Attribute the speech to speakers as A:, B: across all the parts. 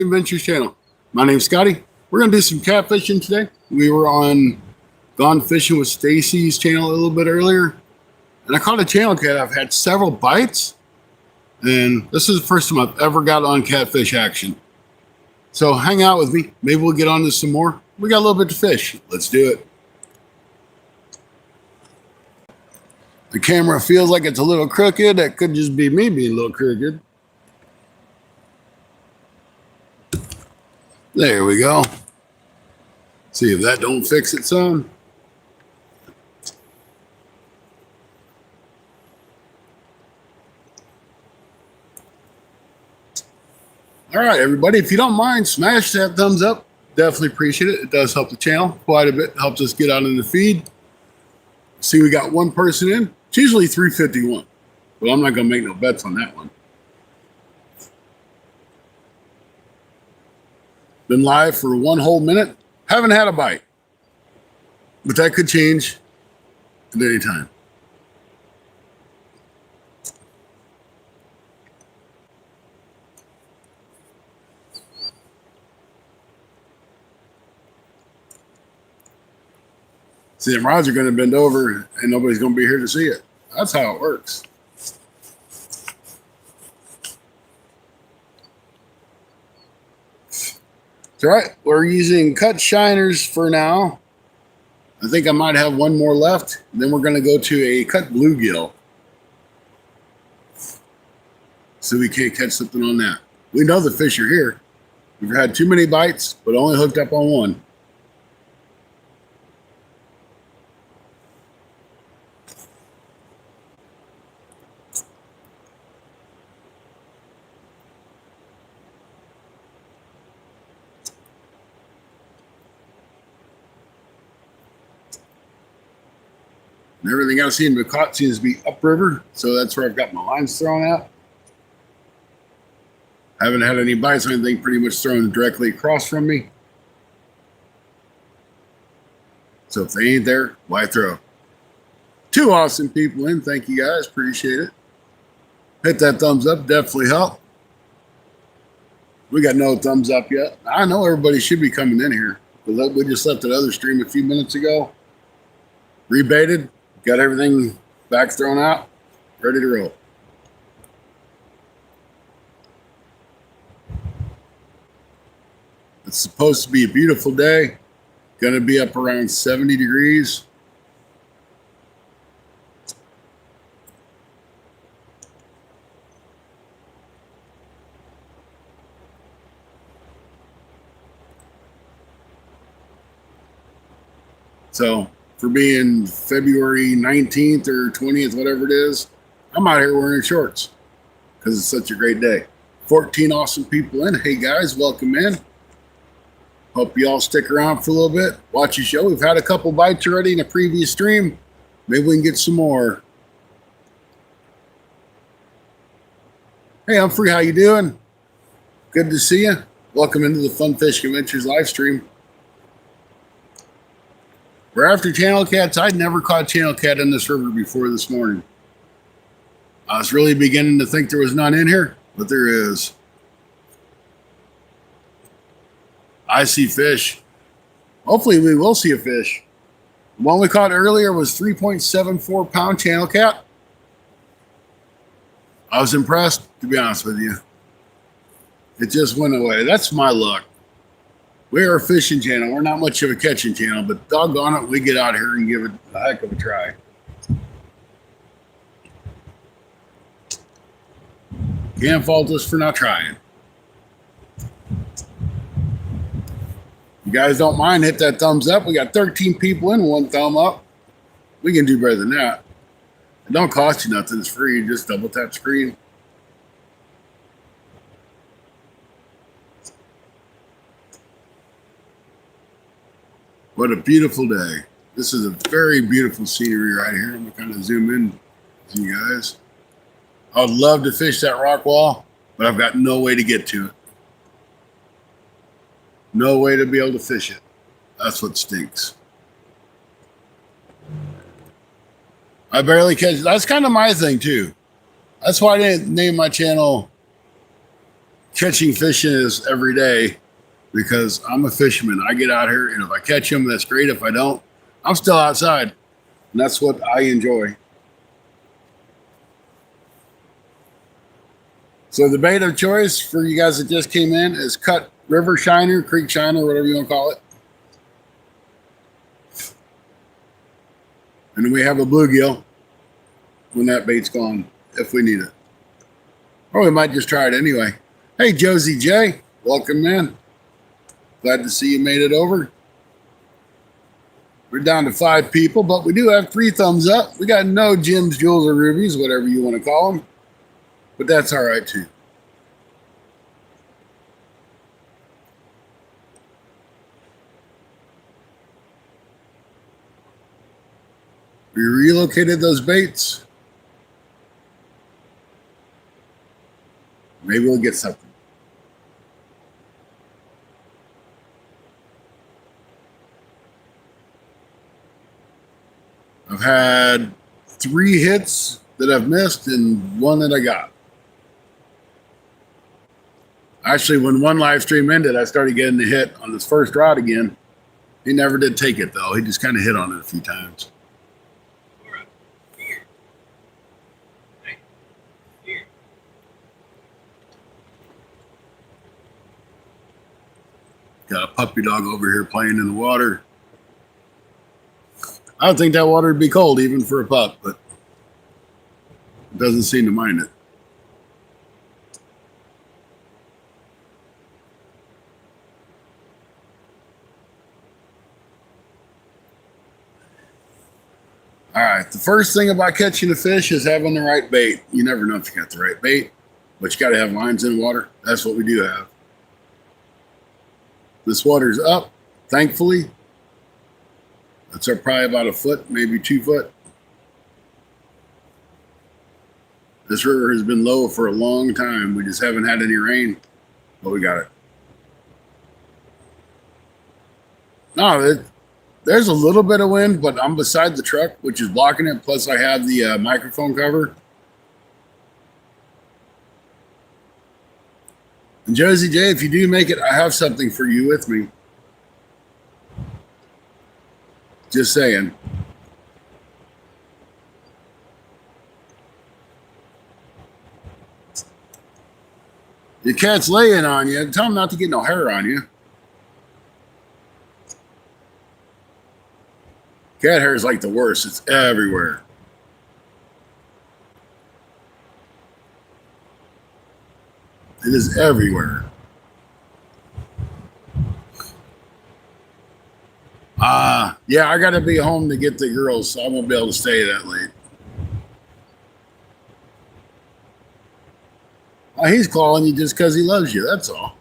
A: Adventures channel. My name's Scotty. We're gonna do some catfishing today. We were on Gone Fishing with Stacy's channel a little bit earlier, and I caught a channel cat. I've had several bites, and this is the first time I've ever got on catfish action. So hang out with me. Maybe we'll get on to some more. We got a little bit to fish. Let's do it. The camera feels like it's a little crooked. That could just be me being a little crooked. There we go. See if that don't fix it some. All right, everybody, if you don't mind, smash that thumbs up. Definitely appreciate it. It does help the channel quite a bit. Helps us get out in the feed. See, we got one person in. It's usually 351, but I'm not going to make no bets on that one. Been live for one whole minute. Haven't had a bite, but that could change at any time. See, them rods are going to bend over and nobody's going to be here to see it. That's how it works. It's all right. We're using cut shiners for now. I think I might have one more left. Then we're going to go to a cut bluegill. So we can't catch something on that. We know the fish are here. We've had too many bites, but only hooked up on one. And everything I've seen but caught seems to be upriver, so that's where I've got my lines thrown at. Haven't had any bites or anything, pretty much thrown directly across from me. So if they ain't there, why throw? Two awesome people in. Thank you guys. Appreciate it. Hit that thumbs up. Definitely help. We got no thumbs up yet. I know everybody should be coming in here. But we just left that other stream a few minutes ago. Rebaited. Got everything back thrown out. Ready to roll. It's supposed to be a beautiful day. Going to be up around 70 degrees. So for being February 19th or 20th, whatever it is, I'm out here wearing shorts because it's such a great day. 14 awesome people in. Hey guys, welcome in. Hope you all stick around for a little bit. Watch the show. We've had a couple bites already in a previous stream. Maybe we can get some more. Hey, I'm free. How you doing? Good to see you. Welcome into the Fun Fishing Adventures live stream. We're after channel cats. I'd never caught channel cat in this river before this morning. I was really beginning to think there was none in here, but there is. I see fish. Hopefully we will see a fish. The one we caught earlier was 3.74 pound channel cat. I was impressed, to be honest with you. It just went away. That's my luck. We are a fishing channel. We're not much of a catching channel, but doggone it, we get out here and give it a heck of a try. Can't fault us for not trying. You guys don't mind, hit that thumbs up. We got 13 people in, one thumb up. We can do better than that. It don't cost you nothing. It's free. You just double tap screen. What a beautiful day. This is a very beautiful scenery right here. I'm going to kind of zoom in to you guys. I would love to fish that rock wall, but I've got no way to get to it. No way to be able to fish it. That's what stinks. I barely catch. That's kind of my thing too. That's why I didn't name my channel catching fish is every day because I'm a fisherman. I get out here, and if I catch them, that's great. If I don't, I'm still outside, and that's what I enjoy. So the bait of choice for you guys that just came in is cut river shiner, creek shiner, whatever you want to call it. And then we have a bluegill when that bait's gone, if we need it. Or we might just try it anyway. Hey, Josie J, welcome in. Glad to see you made it over. We're down to 5 people, but we do have 3 thumbs up. We got no gems, jewels, or rubies, whatever you want to call them. But that's all right, too. We relocated those baits. Maybe we'll get something. I've had 3 hits that I've missed and 1 that I got. Actually, when one live stream ended, I started getting the hit on this first rod again. He never did take it, though. He just kind of hit on it a few times. Got a puppy dog over here playing in the water. I don't think that water would be cold even for a pup, but it doesn't seem to mind it. All right, the first thing about catching a fish is having the right bait. You never know if you got the right bait, but you got to have lines in water. That's what we do have. This water's up, thankfully. It's up probably about a foot, maybe 2 foot. This river has been low for a long time. We just haven't had any rain, but we got it. No, there's a little bit of wind, but I'm beside the truck, which is blocking it. Plus, I have the microphone cover. And Josie J, if you do make it, I have something for you with me. Just saying. Your cat's laying on you. Tell him not to get no hair on you. Cat hair is like the worst. It's everywhere. It is everywhere. Yeah, I got to be home to get the girls, so I won't be able to stay that late. He's calling you just because he loves you. That's all.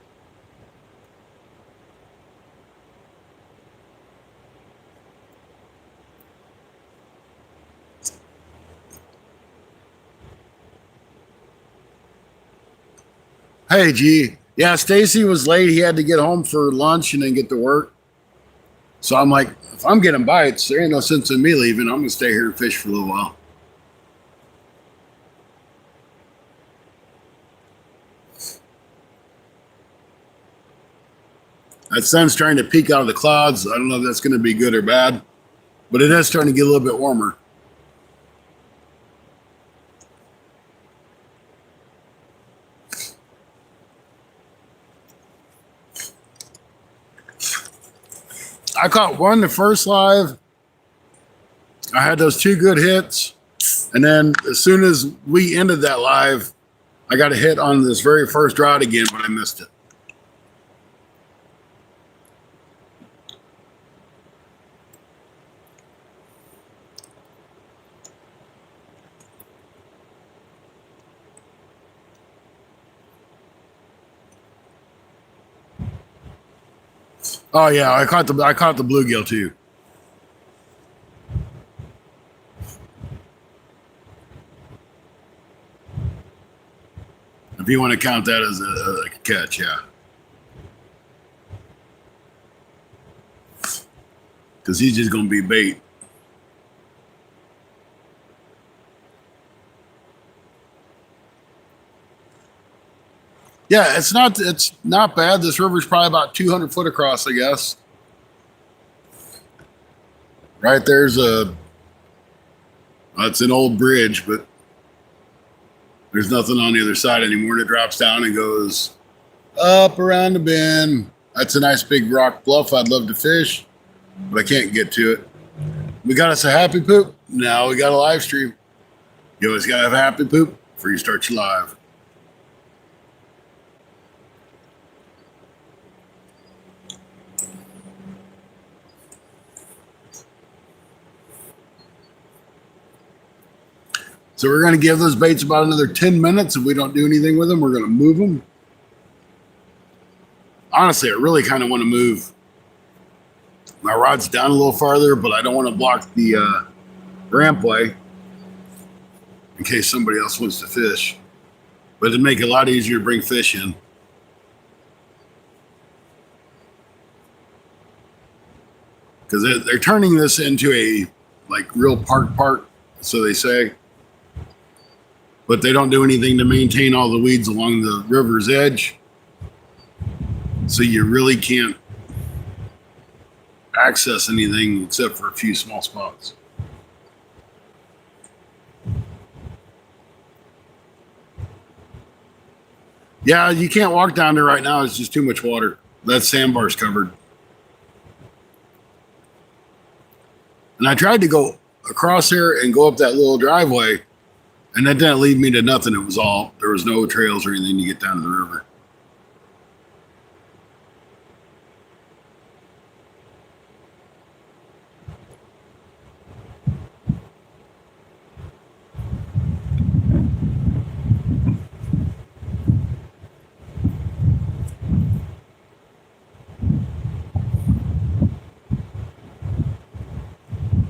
A: Hey, G. Yeah, Stacy was late. He had to get home for lunch and then get to work. So I'm like, if I'm getting bites, there ain't no sense in me leaving. I'm going to stay here and fish for a little while. That sun's trying to peek out of the clouds. I don't know if that's going to be good or bad, but it is starting to get a little bit warmer. I caught one the first live. I had those 2 good hits. And then as soon as we ended that live, I got a hit on this very first rod again, but I missed it. Oh yeah, I caught the bluegill too. If you want to count that as a catch, yeah. Because he's just going to be bait. Yeah, it's not bad. This river's probably about 200 foot across, I guess. Right there's it's an old bridge, but there's nothing on the other side anymore. It drops down and goes up around the bend. That's a nice big rock bluff. I'd love to fish, but I can't get to it. We got us a happy poop. Now we got a live stream. You always got to have a happy poop before you start your live. So we're going to give those baits about another 10 minutes. If we don't do anything with them, we're going to move them. Honestly, I really kind of want to move my rod's down a little farther, but I don't want to block the rampway in case somebody else wants to fish. But it'd make it a lot easier to bring fish in. Because they're turning this into a real park, so they say. But they don't do anything to maintain all the weeds along the river's edge. So you really can't access anything except for a few small spots. Yeah, you can't walk down there right now. It's just too much water. That sandbar's covered. And I tried to go across there and go up that little driveway, and that didn't lead me to nothing. There was no trails or anything to get down to the river.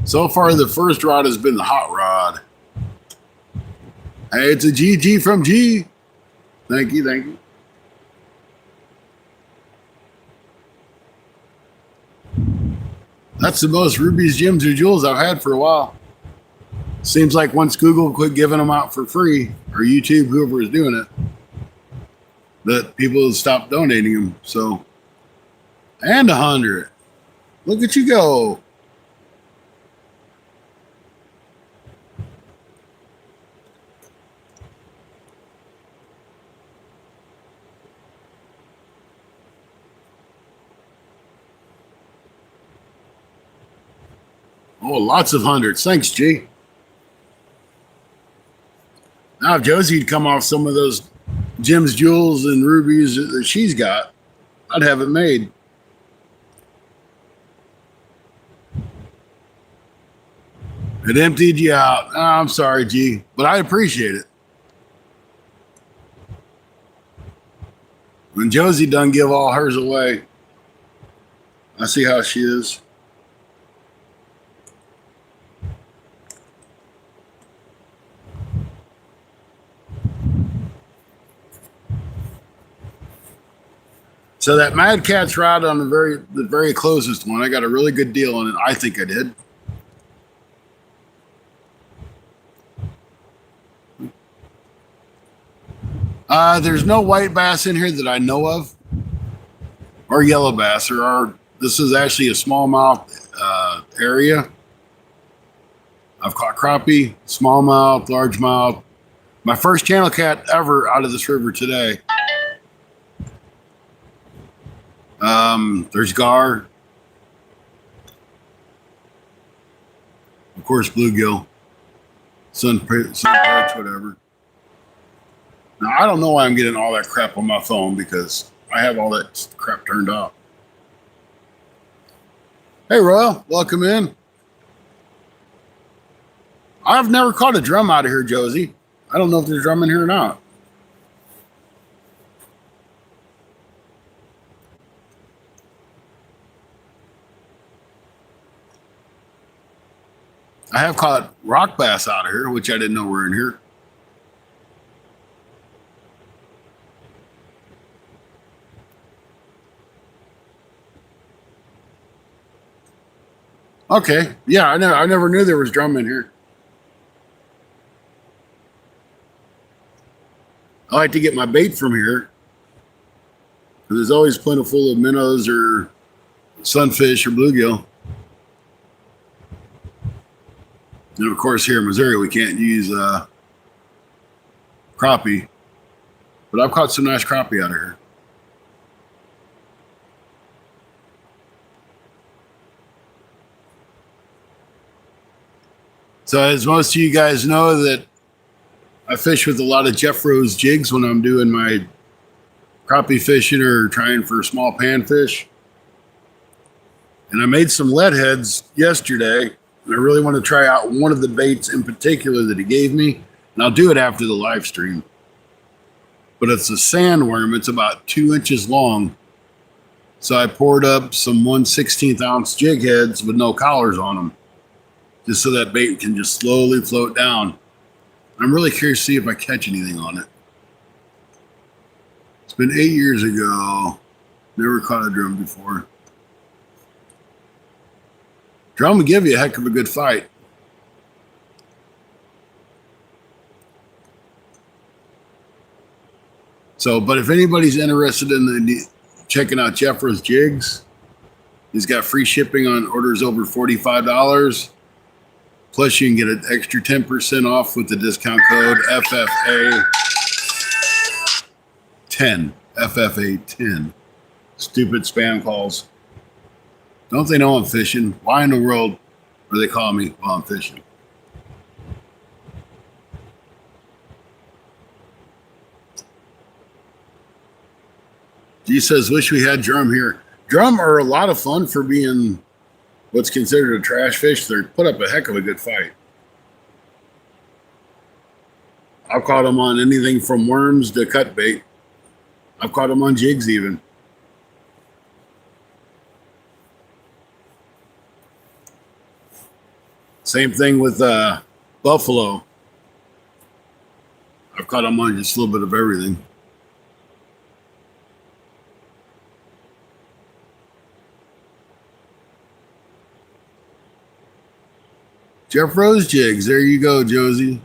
A: So far, the first rod has been the hot rod. Hey, it's a GG from G. Thank you, thank you. That's the most rubies, gems, or jewels I've had for a while. Seems like once Google quit giving them out for free, or YouTube, whoever is doing it, that people stopped donating them. So, and 100. Look at you go. Oh, lots of hundreds. Thanks, G. Now, if Josie'd come off some of those gems, jewels, and rubies that she's got, I'd have it made. It emptied you out. Oh, I'm sorry, G, but I appreciate it. When Josie done give all hers away, I see how she is. So that Mad Cat's rod on the very closest one, I got a really good deal on it. I think I did. There's no white bass in here that I know of, or yellow bass. This is actually a smallmouth area. I've caught crappie, smallmouth, largemouth. My first channel cat ever out of this river today. There's gar. Of course, bluegill, sun perch, whatever. Now, I don't know why I'm getting all that crap on my phone because I have all that crap turned off. Hey, Royal, welcome in. I've never caught a drum out of here, Josie. I don't know if there's drum in here or not. I have caught rock bass out of here, which I didn't know were in here. Okay, yeah, I never knew there was drum in here. I like to get my bait from here, There's always plentiful of minnows or sunfish or bluegill. And of course, here in Missouri, we can't use crappie, but I've caught some nice crappie out of here. So as most of you guys know, that I fish with a lot of Jeff Rose jigs when I'm doing my crappie fishing or trying for small panfish. And I made some lead heads yesterday, and I really want to try out one of the baits in particular that he gave me, and I'll do it after the live stream. But it's a sandworm. It's about 2 inches long. So I poured up some 1/16 ounce jig heads with no collars on them, just so that bait can just slowly float down. I'm really curious to see if I catch anything on it. It's been 8 years ago. Never caught a drum before. Drum will give you a heck of a good fight. So, but if anybody's interested in checking out Jeffrey's jigs, he's got free shipping on orders over $45. Plus, you can get an extra 10% off with the discount code FFA10. FFA10. Stupid spam calls. Don't they know I'm fishing? Why in the world are they calling me while I'm fishing? G says, wish we had drum here. Drum are a lot of fun for being what's considered a trash fish. They put up a heck of a good fight. I've caught them on anything from worms to cut bait. I've caught them on jigs even. Same thing with buffalo. I've caught them on just a little bit of everything. Jeff Rose jigs. There you go, Josie.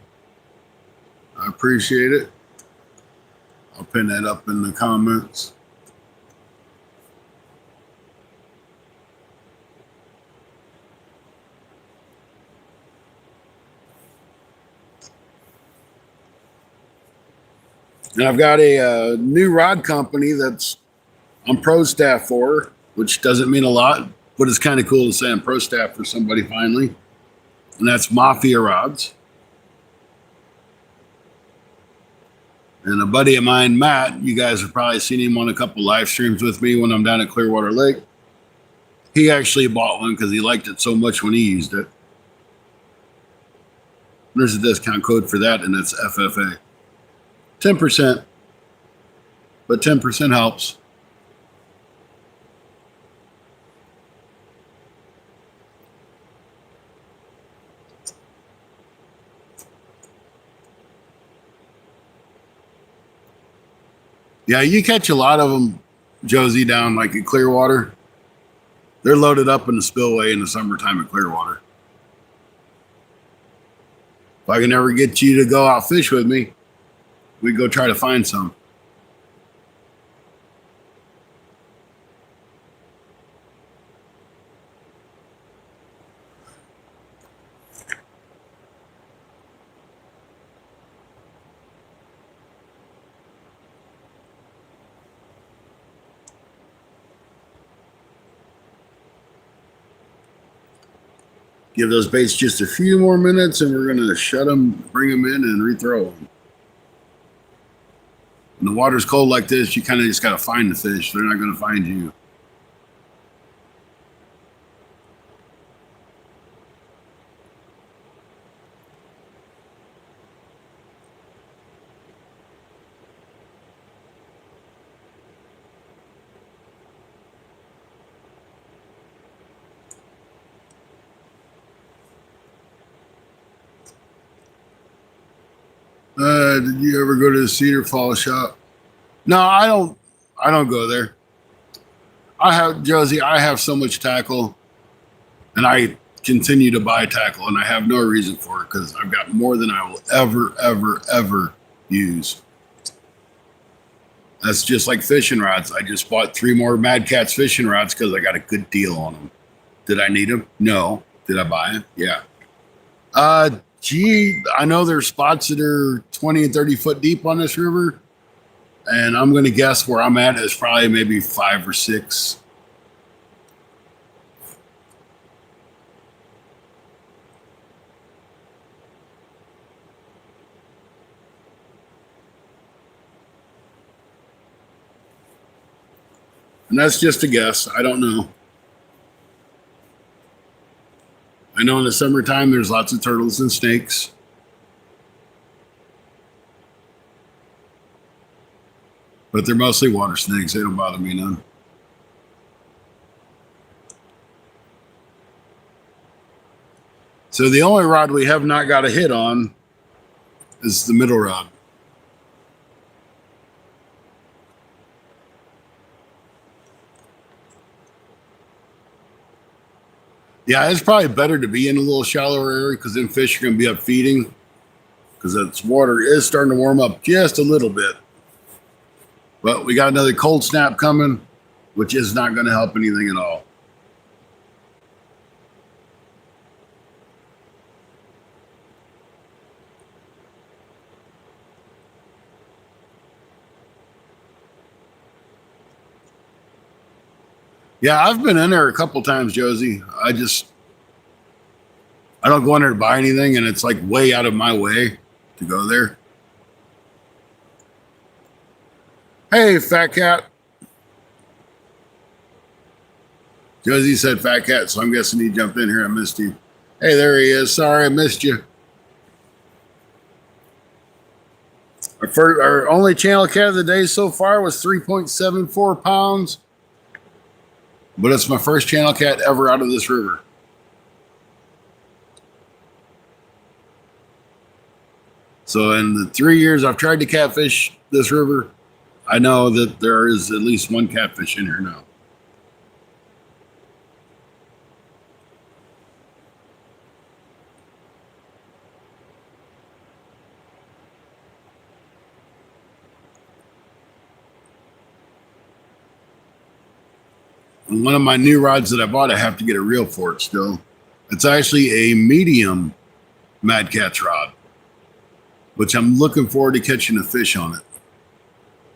A: I appreciate it. I'll pin that up in the comments. And I've got a new rod company that's I'm pro staff for, which doesn't mean a lot, but it's kind of cool to say I'm pro staff for somebody finally. And that's Mafia Rods. And a buddy of mine, Matt, you guys have probably seen him on a couple live streams with me when I'm down at Clearwater Lake. He actually bought one because he liked it so much when he used it. There's a discount code for that, and it's FFA. 10%, but 10% helps. Yeah, you catch a lot of them, Josie, down like at Clearwater. They're loaded up in the spillway in the summertime at Clearwater. If I can ever get you to go out fish with me, we go try to find some. Give those baits just a few more minutes, and we're going to shut them, bring them in, and rethrow them. When the water's cold like this, you kind of just got to find the fish. They're not going to find you. Did you ever go to the Cedar Falls shop? No, I don't go there. Josie, I have so much tackle, and I continue to buy tackle, and I have no reason for it because I've got more than I will ever use. That's just like fishing rods. I just bought 3 more Mad Cats fishing rods because I got a good deal on them. Did I need them? No. Did I buy them? Yeah. Gee, I know there's spots that are 20 and 30 foot deep on this river. And I'm going to guess where I'm at is probably maybe 5 or 6. And that's just a guess. I don't know. I know in the summertime there's lots of turtles and snakes. But they're mostly water snakes. They don't bother me none. So the only rod we have not got a hit on is the middle rod. Yeah, it's probably better to be in a little shallower area because then fish are going to be up feeding because that water is starting to warm up just a little bit. But we got another cold snap coming, which is not going to help anything at all. Yeah, I've been in there a couple times, Josie. I don't go in there to buy anything, and it's like way out of my way to go there. Hey, fat cat. Josie said fat cat, so I'm guessing he jumped in here. I missed him. Hey, there he is. Sorry, I missed you. Our only channel cat of the day so far was 3.74 pounds. But it's my first channel cat ever out of this river. So in the 3 years I've tried to catfish this river, I know that there is at least one catfish in here now. And one of my new rods that I bought, I have to get a reel for it still. It's actually a medium Mad Cat's rod, which I'm looking forward to catching a fish on it.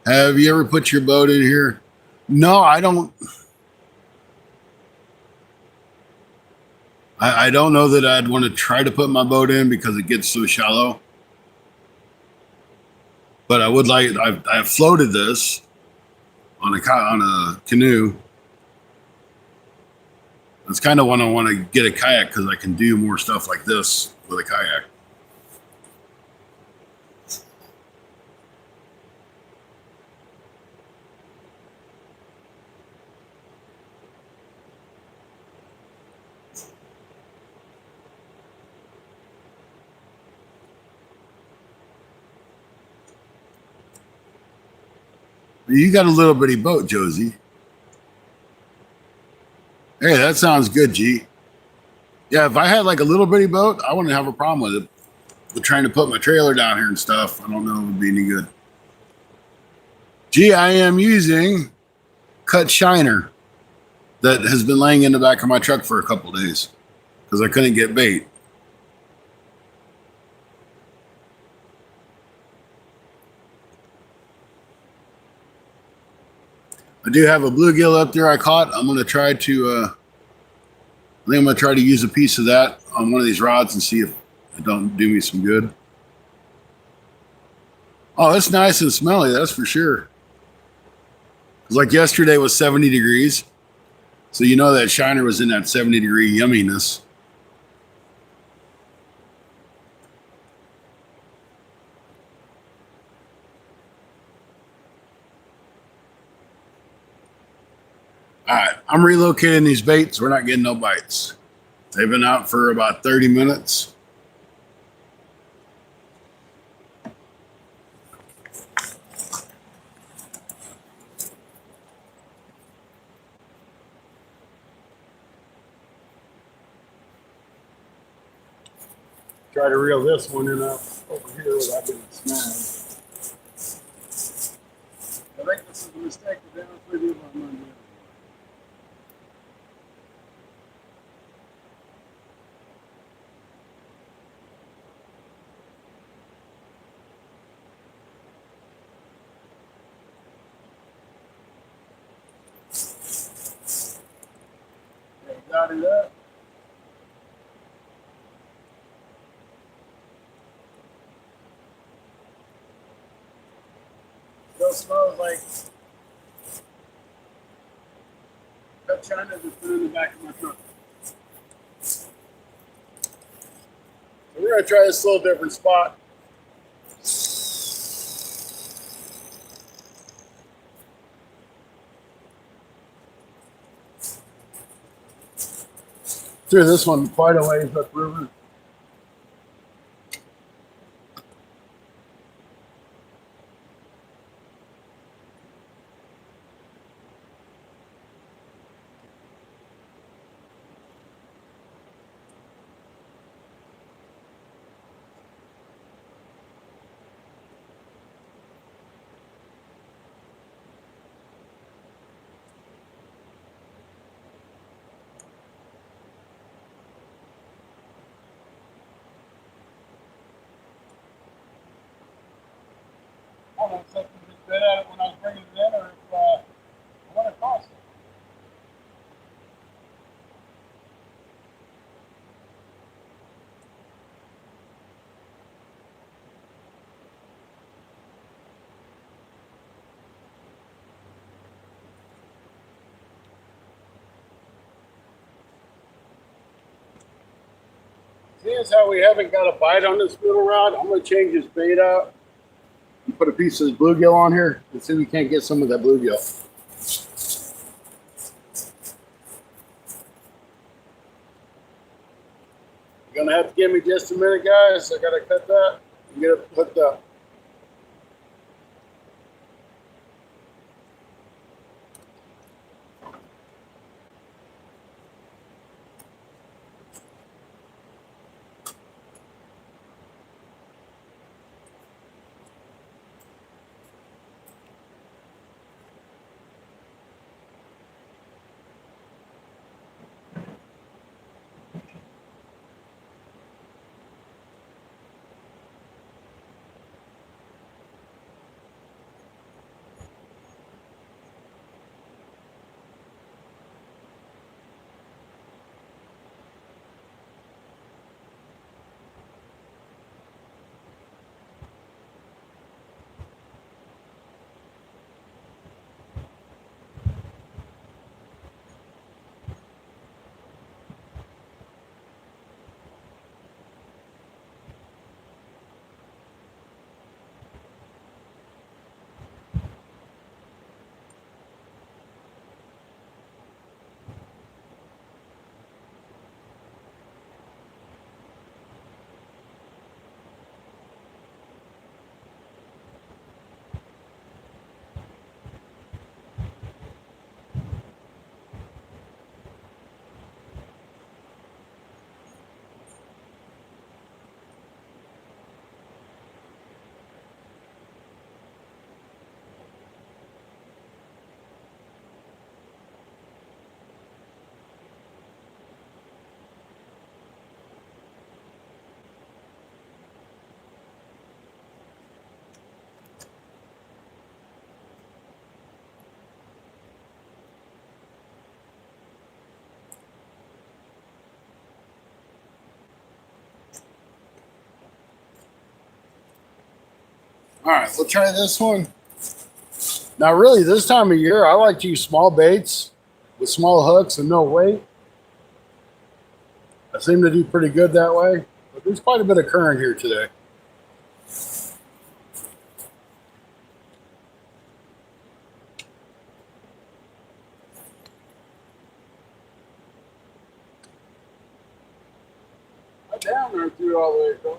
A: Have you ever put your boat in here? No, I don't. I don't know that I'd want to try to put my boat in because it gets so shallow. But I would like, I've floated this on a canoe. That's kind of when I want to get a kayak because I can do more stuff like this with a kayak. You got a little bitty boat, Josie. Hey, that sounds good, G. Yeah, if I had like a little bitty boat, I wouldn't have a problem with it. But trying to put my trailer down here and stuff, I don't know if it would be any good. G, I am using cut shiner that has been laying in the back of my truck for a couple days because I couldn't get bait. I do have a bluegill up there I caught. I'm going to try to, I think I'm going to try to use a piece of that on one of these rods and see if it don't do me some good. Oh, it's nice and smelly, that's for sure. It's like yesterday was 70 degrees. So you know that shiner was in that 70-degree yumminess. All right, I'm relocating these baits. We're not getting no bites. They've been out for about 30 minutes. Try to reel this one in up over here without getting snagged. I think this is a mistake to be honest with you, but I'm gonna do it. Okay, got it up. Still smells like cut China that's been in the back of my truck. So we're gonna try this little different spot. Threw this one quite a ways upriver. I don't know if something just bit at it when I was bringing it in, or if what it cost. Seeing as how we haven't got a bite on this middle rod, I'm going to change this bait out and put a piece of this bluegill on here and see if we can't get some of that bluegill. You're going to have to give me just a minute, guys. I got to cut that and get it hooked up. All right, we'll try this one. Now, really, this time of year, I like to use small baits with small hooks and no weight. I seem to do pretty good that way, but there's quite a bit of current here today. I down there through all the way across.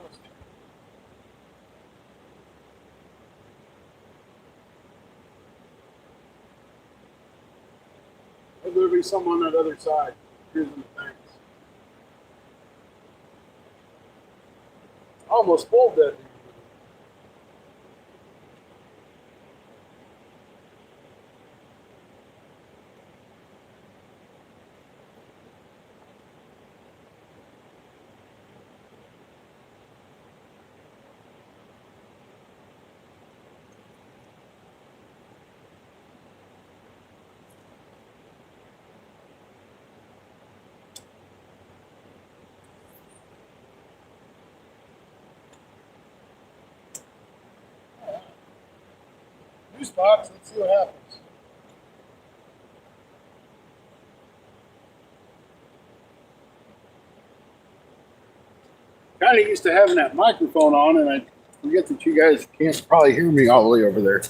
A: There'll be some on that other side. Here's the things. Almost pulled that. spots. Let's see what happens. Kind of used to having that microphone on, and I forget that you guys can't probably hear me all the way over there.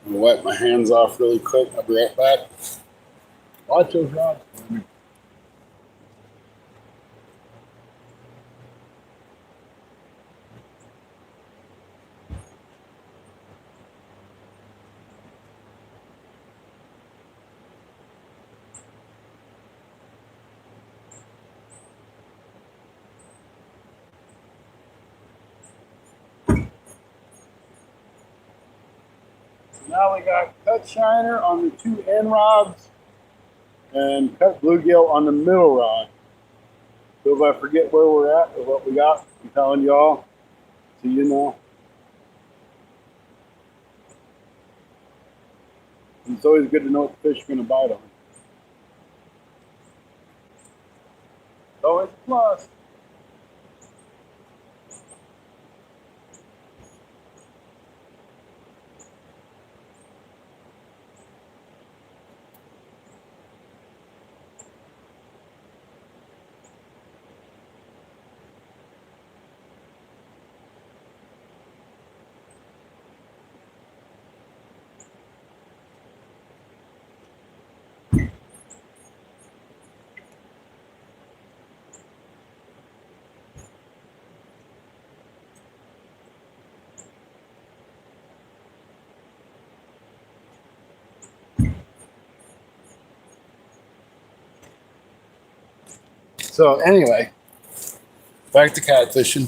A: I'm gonna wipe my hands off really quick. I'll be right back. Watch those rods. Now we got cut shiner on the two end rods and cut bluegill on the middle rod. So if I forget where we're at or what we got, I'm telling y'all, so you know. It's always good to know what the fish are going to bite on. It's always a plus. So anyway, back to catfishing.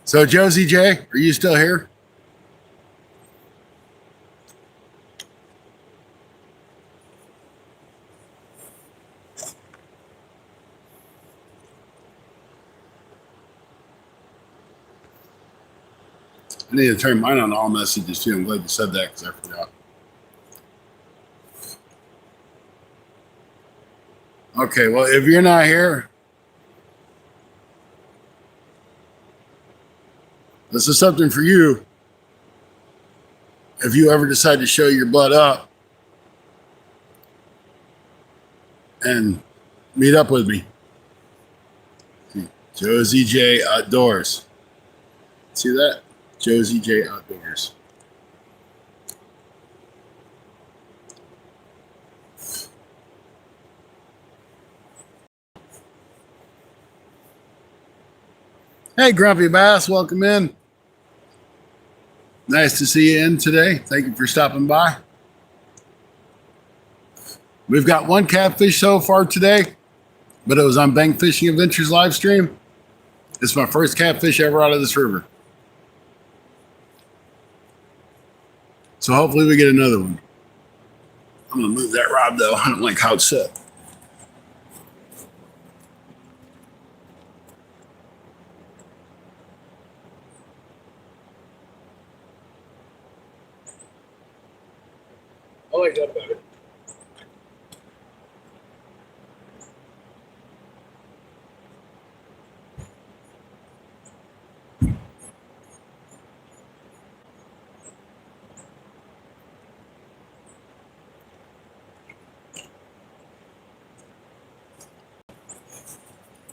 A: So Josie J, are you still here? I need to turn mine on all messages too. I'm glad you said that because I forgot. Okay, well, if you're not here, this is something for you. If you ever decide to show your butt up and meet up with me, Josie J Outdoors. See that? Josie J Outdoors. Hey, Grumpy Bass, welcome in. Nice to see you in today. Thank you for stopping by. We've got one catfish so far today, but it was on Bank Fishing Adventures live stream. It's my first catfish ever out of this river. So hopefully we get another one. I'm going to move that rod though. I don't like how it's set. I like that better.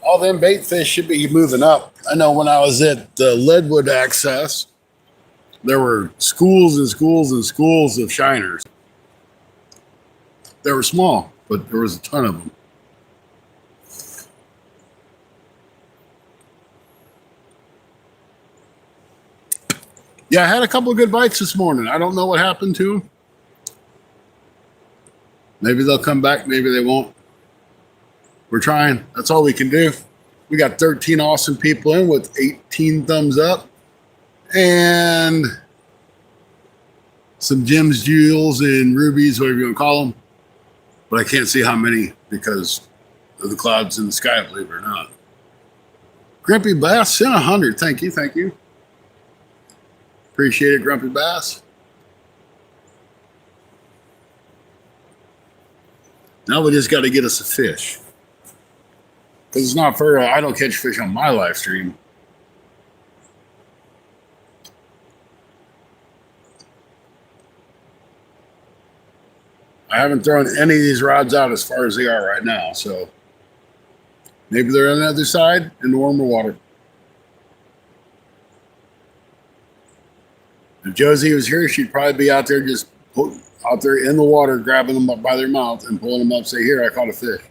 A: All them bait fish should be moving up. I know when I was at the Leadwood Access, there were schools and schools and schools of shiners. They were small, but there was a ton of them. Yeah, I had a couple of good bites this morning. I don't know what happened to them. Maybe they'll come back. Maybe they won't. We're trying. That's all we can do. We got 13 awesome people in with 18 thumbs up and some gems, jewels, and rubies, whatever you want to call them. But I can't see how many because of the clouds in the sky, believe it or not. Grumpy Bass, sent 100. Thank you. Thank you. Appreciate it, Grumpy Bass. Now we just got to get us a fish. Because it's not fair. I don't catch fish on my live stream. I haven't thrown any of these rods out as far as they are right now, so maybe they're on the other side in the warmer water. If Josie was here, she'd probably be out there just out there in the water, grabbing them up by their mouth and pulling them up. Say, "Here, I caught a fish."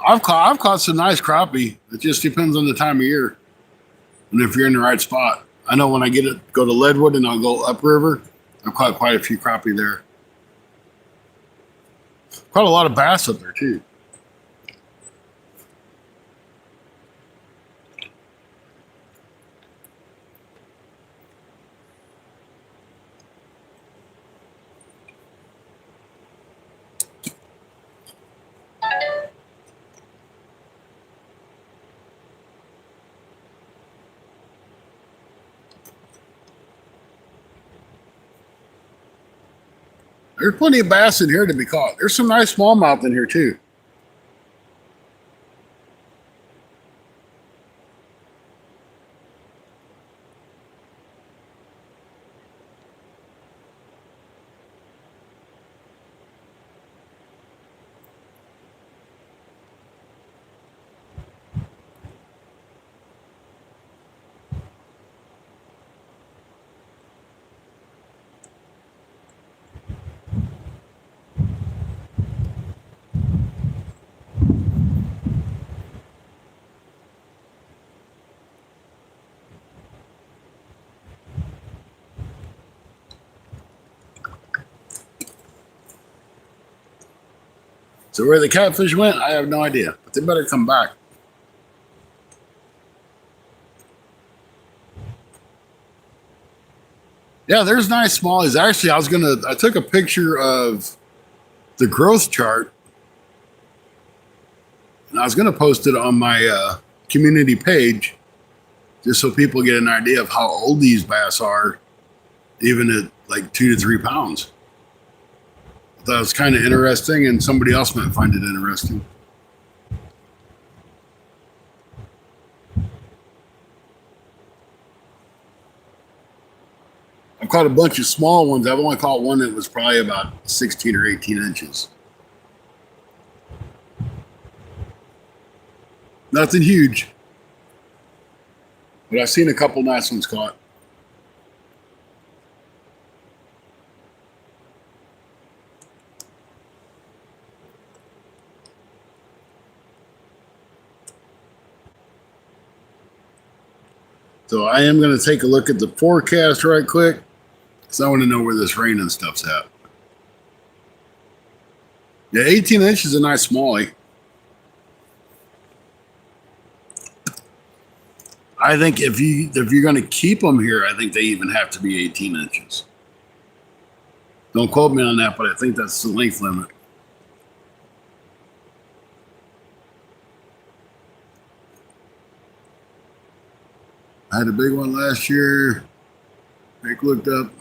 A: I've caught some nice crappie. It just depends on the time of year and if you're in the right spot. I know when I go to Leadwood and I'll go upriver, I've caught quite a few crappie there. Caught a lot of bass up there too. There's plenty of bass in here to be caught. There's some nice smallmouth in here too. So where the catfish went, I have no idea, but they better come back. Yeah, there's nice smallies. Actually, I took a picture of the growth chart and I was gonna post it on my community page just so people get an idea of how old these bass are, even at like 2 to 3 pounds. That was kind of interesting, and somebody else might find it interesting. I've caught a bunch of small ones. I've only caught one that was probably about 16 or 18 inches. Nothing huge, but I've seen a couple nice ones caught. So I am going to take a look at the forecast right quick because I want to know where this rain and stuff's at. Yeah, 18 inches is a nice smallie. I think if you're going to keep them here, I think they even have to be 18 inches. Don't quote me on that, but I think that's the length limit. I had a big one last year. Nick looked up.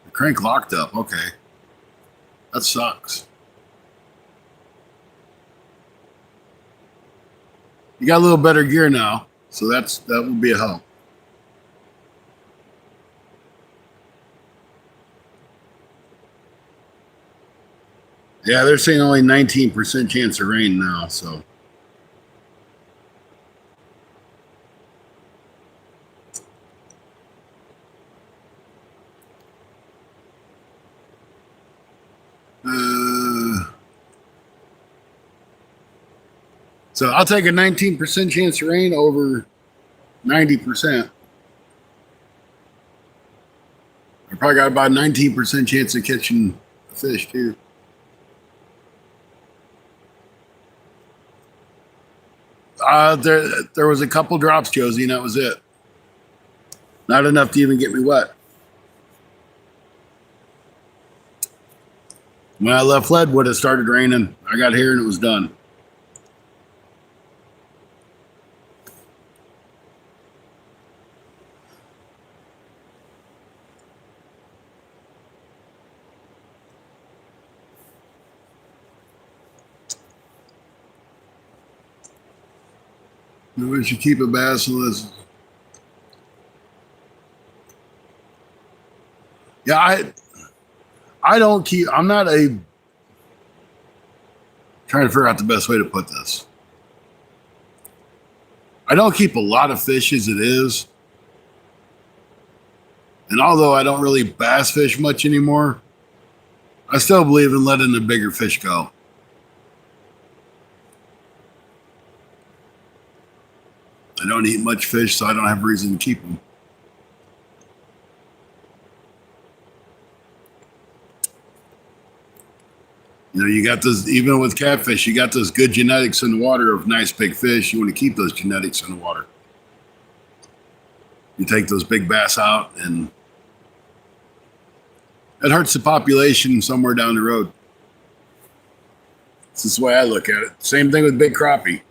A: The crank locked up. Okay. That sucks. You got a little better gear now, so that would be a help. Yeah, they're saying only 19% chance of rain now, so. So I'll take a 19% chance of rain over 90%. I probably got about 19% chance of catching a fish too. There was a couple drops, Josie, and that was it. Not enough to even get me wet. When I left Leadwood, it started raining. I got here and it was done. We should keep a bass unless. Yeah, I don't keep. I'm not a. Trying to figure out the best way to put this. I don't keep a lot of fish as it is. And although I don't really bass fish much anymore, I still believe in letting the bigger fish go. I don't eat much fish, so I don't have a reason to keep them. You know, you got those, even with catfish, you got those good genetics in the water of nice big fish. You want to keep those genetics in the water. You take those big bass out, and it hurts the population somewhere down the road. This is the way I look at it. Same thing with big crappie.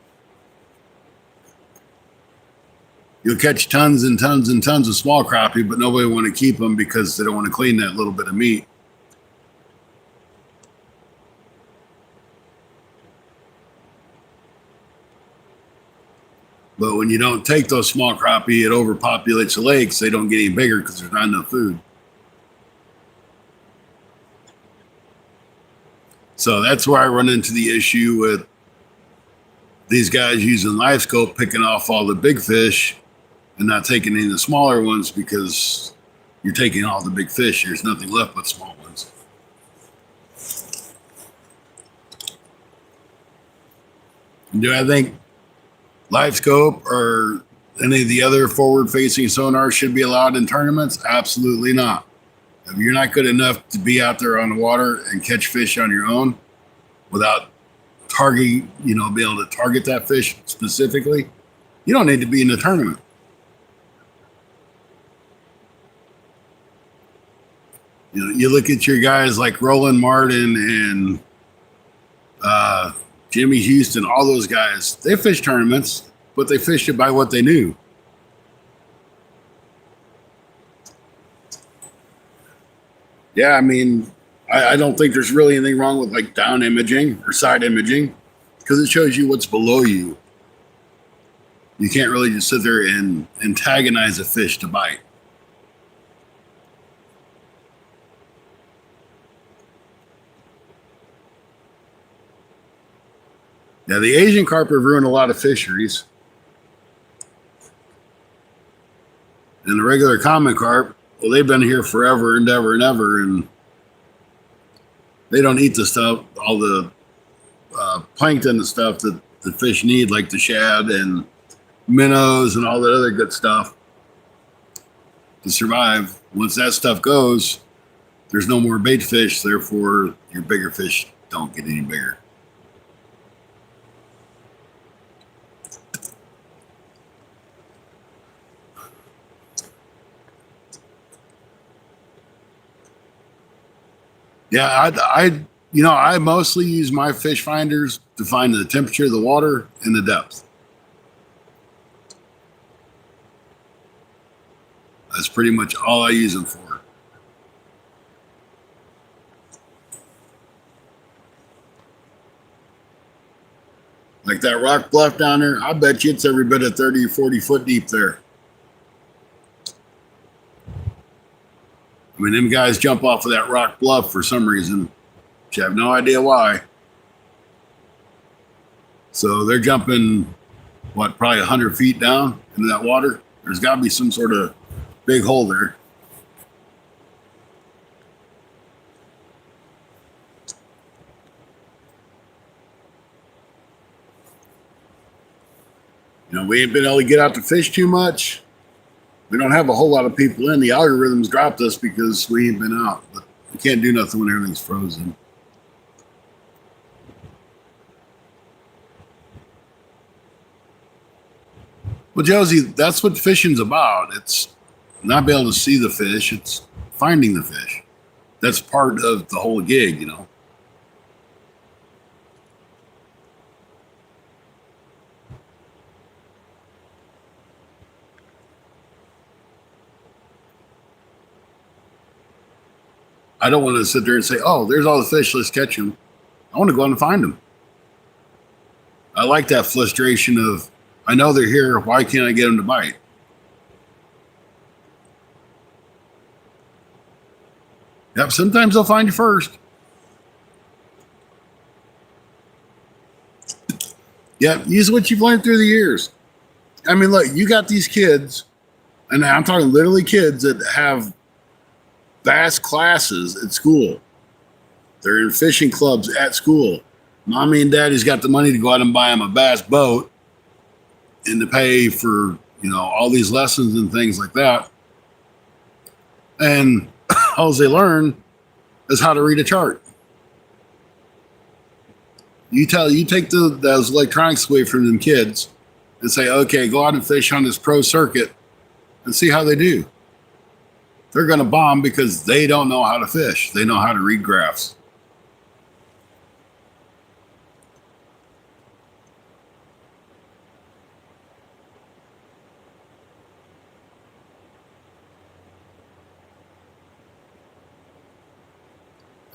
A: You'll catch tons and tons and tons of small crappie, but nobody will want to keep them because they don't want to clean that little bit of meat. But when you don't take those small crappie, it overpopulates the lakes. They don't get any bigger because there's not enough food. So that's where I run into the issue with these guys using live scope, picking off all the big fish and not taking any of the smaller ones because you're taking all the big fish. There's nothing left but small ones. Do I think live scope or any of the other forward facing sonar should be allowed in tournaments? Absolutely not. If you're not good enough to be out there on the water and catch fish on your own without targeting, be able to target that fish specifically, you don't need to be in the tournament. You look at your guys like Roland Martin and Jimmy Houston, all those guys, they fish tournaments, but they fished it by what they knew. Yeah, I mean, I don't think there's really anything wrong with like down imaging or side imaging because it shows you what's below you. You can't really just sit there and antagonize a fish to bite. Yeah, the Asian carp have ruined a lot of fisheries. And the regular common carp, well, they've been here forever and ever and ever, and they don't eat the stuff, all the plankton and stuff that the fish need, like the shad and minnows and all that other good stuff to survive. Once that stuff goes, there's no more bait fish, therefore your bigger fish don't get any bigger. Yeah, I mostly use my fish finders to find the temperature of the water and the depth. That's pretty much all I use them for. Like that rock bluff down there, I bet you it's every bit of 30 or 40 foot deep there. I mean, them guys jump off of that rock bluff for some reason, which I have no idea why. So they're jumping, probably 100 feet down into that water. There's got to be some sort of big hole there. We ain't been able to get out to fish too much. We don't have a whole lot of people in. The algorithms dropped us because we ain't been out. But we can't do nothing when everything's frozen. Well, Josie, that's what fishing's about. It's not being able to see the fish. It's finding the fish. That's part of the whole gig, I don't want to sit there and say, oh, there's all the fish, let's catch them. I want to go out and find them. I like that frustration of, I know they're here. Why can't I get them to bite? Yep, sometimes they'll find you first. Yep, use what you've learned through the years. I mean, look, you got these kids, and I'm talking literally kids that have bass classes at school. They're in fishing clubs at school. Mommy and daddy's got the money to go out and buy them a bass boat and to pay for, all these lessons and things like that. And all they learn is how to read a chart. You take those electronics away from them kids and say, okay, go out and fish on this pro circuit and see how they do. They're going to bomb because they don't know how to fish. They know how to read graphs.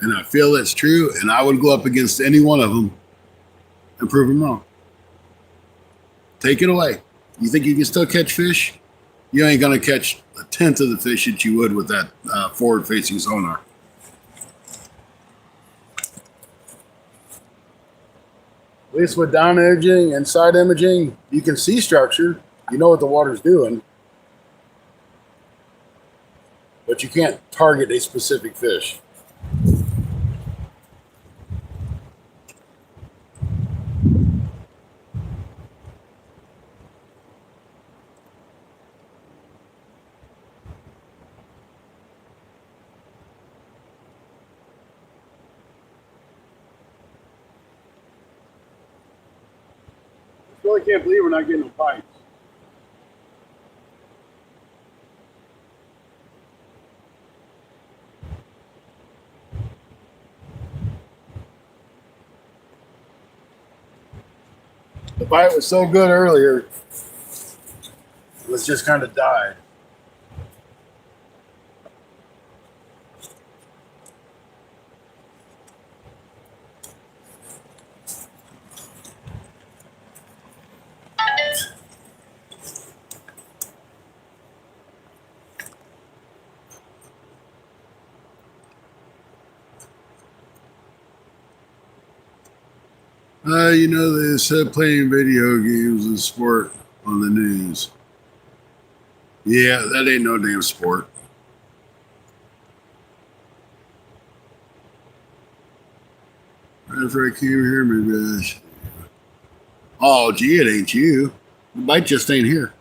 A: And I feel that's true, and I would go up against any one of them and prove them wrong. Take it away. You think you can still catch fish? You ain't going to catch a tenth of the fish that you would with that forward-facing sonar. At least with down imaging and side imaging, you can see structure. You know what the water's doing. But you can't target a specific fish. I really can't believe we're not getting no bites. The bite was so good earlier, it was just kind of died. They said playing video games is sport on the news. Yeah, that ain't no damn sport. After I came here, maybe I should. Oh, gee, it ain't you. The bite just ain't here.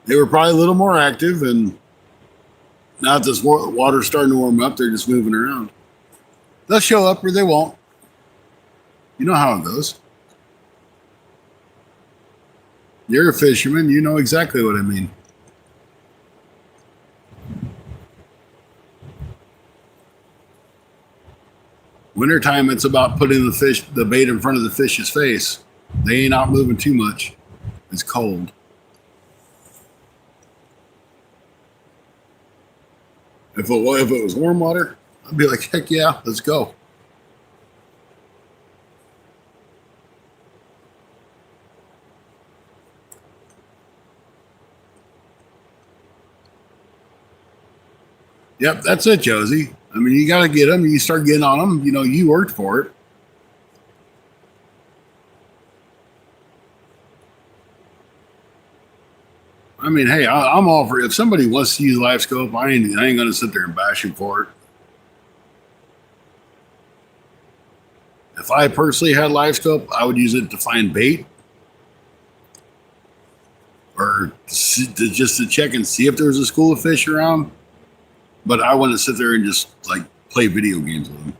A: They were probably a little more active, and now that this water's starting to warm up, they're just moving around. They'll show up or they won't. You know how it goes. You're a fisherman. You know exactly what I mean. Wintertime, it's about putting the bait in front of the fish's face. They ain't out moving too much. It's cold. If it was warm water, I'd be like, heck yeah, let's go. Yep, that's it, Josie. I mean, you got to get them. You start getting on them. You worked for it. I mean, hey, I'm all for it. If somebody wants to use live scope, I ain't going to sit there and bash him for it. If I personally had live scope, I would use it to find bait or just to check and see if there's a school of fish around. But I want to sit there and just play video games with them.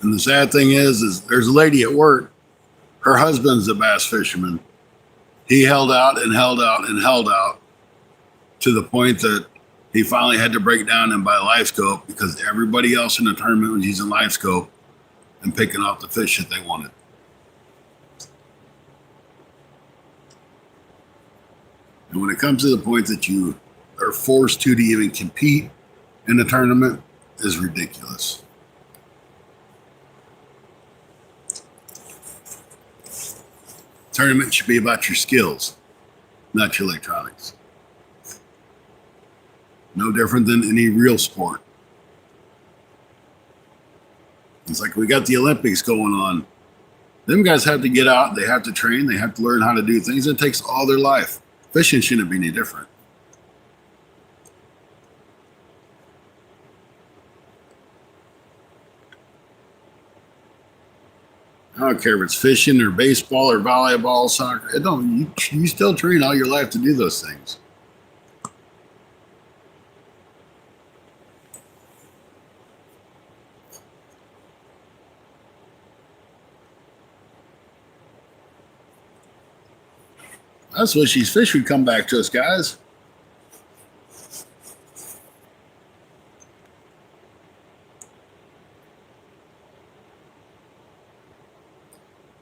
A: And the sad thing is there's a lady at work. Her husband's a bass fisherman. He held out and held out and held out to the point that he finally had to break down and buy live scope because everybody else in the tournament was using live scope and picking off the fish that they wanted. And when it comes to the point that you are forced to even compete in a tournament, is ridiculous. Tournament should be about your skills, not your electronics. No different than any real sport. It's like we got the Olympics going on. Them guys have to get out, they have to train, they have to learn how to do things. It takes all their life. Fishing shouldn't be any different. I don't care if it's fishing or baseball or volleyball, soccer. It don't. You still train all your life to do those things. I just wish these fish would come back to us, guys.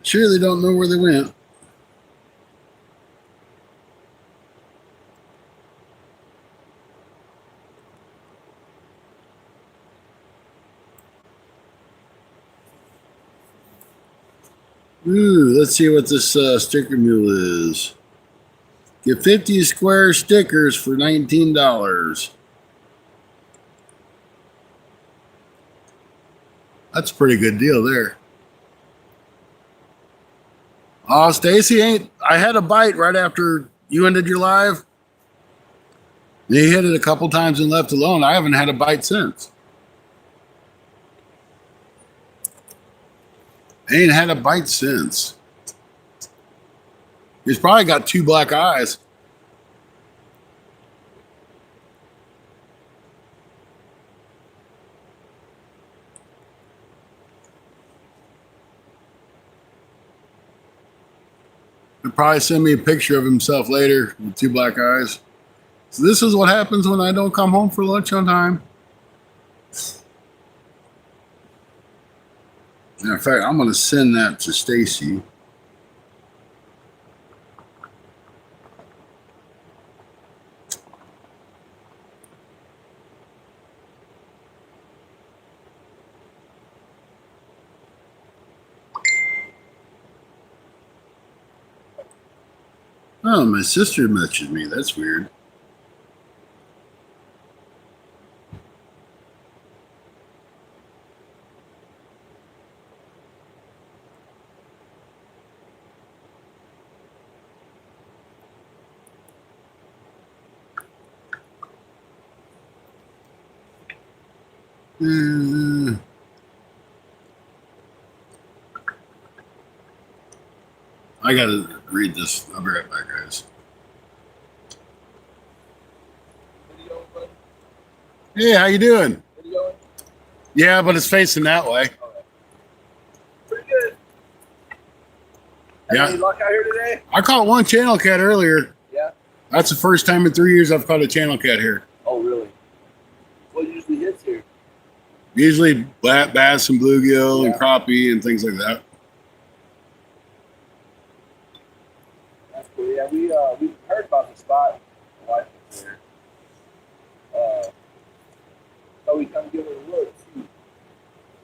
A: Sure, they don't know where they went. Ooh, let's see what this sticker mule is. Get 50 square stickers for $19. That's a pretty good deal there. Oh, Stacy, I had a bite right after you ended your live. You hit it a couple times and left alone. I haven't had a bite since. I ain't had a bite since. He's probably got 2 black eyes. He'll probably send me a picture of himself later with 2 black eyes. So this is what happens when I don't come home for lunch on time. In fact, I'm going to send that to Stacy. Oh, my sister messaged me. That's weird. I gotta read this. I'll be right back, guys. Hey, how you doing? Yeah, but it's facing that way.
B: Pretty good.
A: Yeah.
B: Any luck out here today?
A: I caught one channel cat earlier.
B: Yeah.
A: That's the first time in 3 years I've caught a channel cat here.
B: Oh, really? What usually hits here?
A: Usually bass and bluegill and
B: Yeah.
A: crappie and things like that.
B: That's cool. Yeah, we heard about the spot. My wife was there. So we come give it a look. See.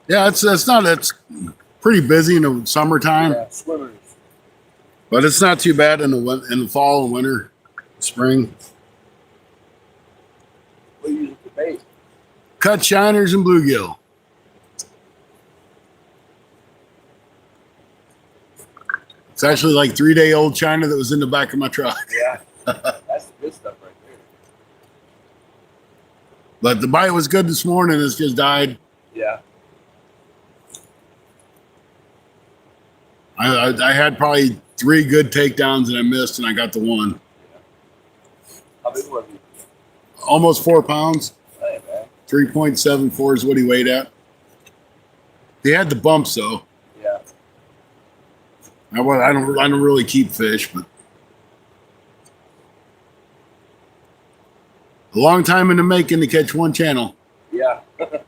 A: Yeah, it's pretty busy in the summertime,
B: Yeah, swimmers.
A: but it's not too bad in the fall and winter, spring.
B: What do you use it for bait?
A: Cut shiners and bluegill. It's actually like 3-day-old china that was in the back of my truck.
B: Yeah. That's the good stuff right there.
A: But the bite was good this morning. It's just died.
B: Yeah.
A: I had probably 3 good takedowns and I missed, and I got the one.
B: How big was he?
A: Almost 4 pounds.
B: Hey, man.
A: 3.74 is what he weighed at. He had the bumps though.
B: Yeah.
A: I don't really keep fish, but a long time in the making to catch one channel.
B: Yeah.
A: But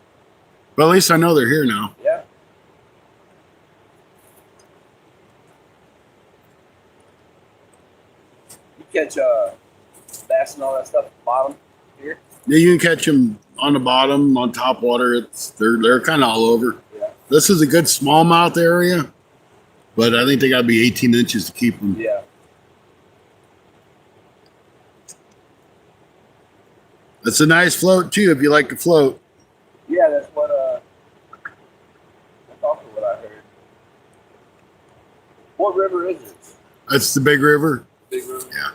A: at least I know they're here now.
B: Yeah. You catch bass and all that stuff at the bottom here.
A: Yeah, you can catch them on the bottom, on top water. They're kind of all over.
B: Yeah.
A: This is a good smallmouth area, but I think they got to be 18 inches to keep them.
B: Yeah.
A: It's a nice float too if you like to float.
B: Yeah, that's also what I heard. What river is this?
A: That's the big river.
B: Big river.
A: Yeah.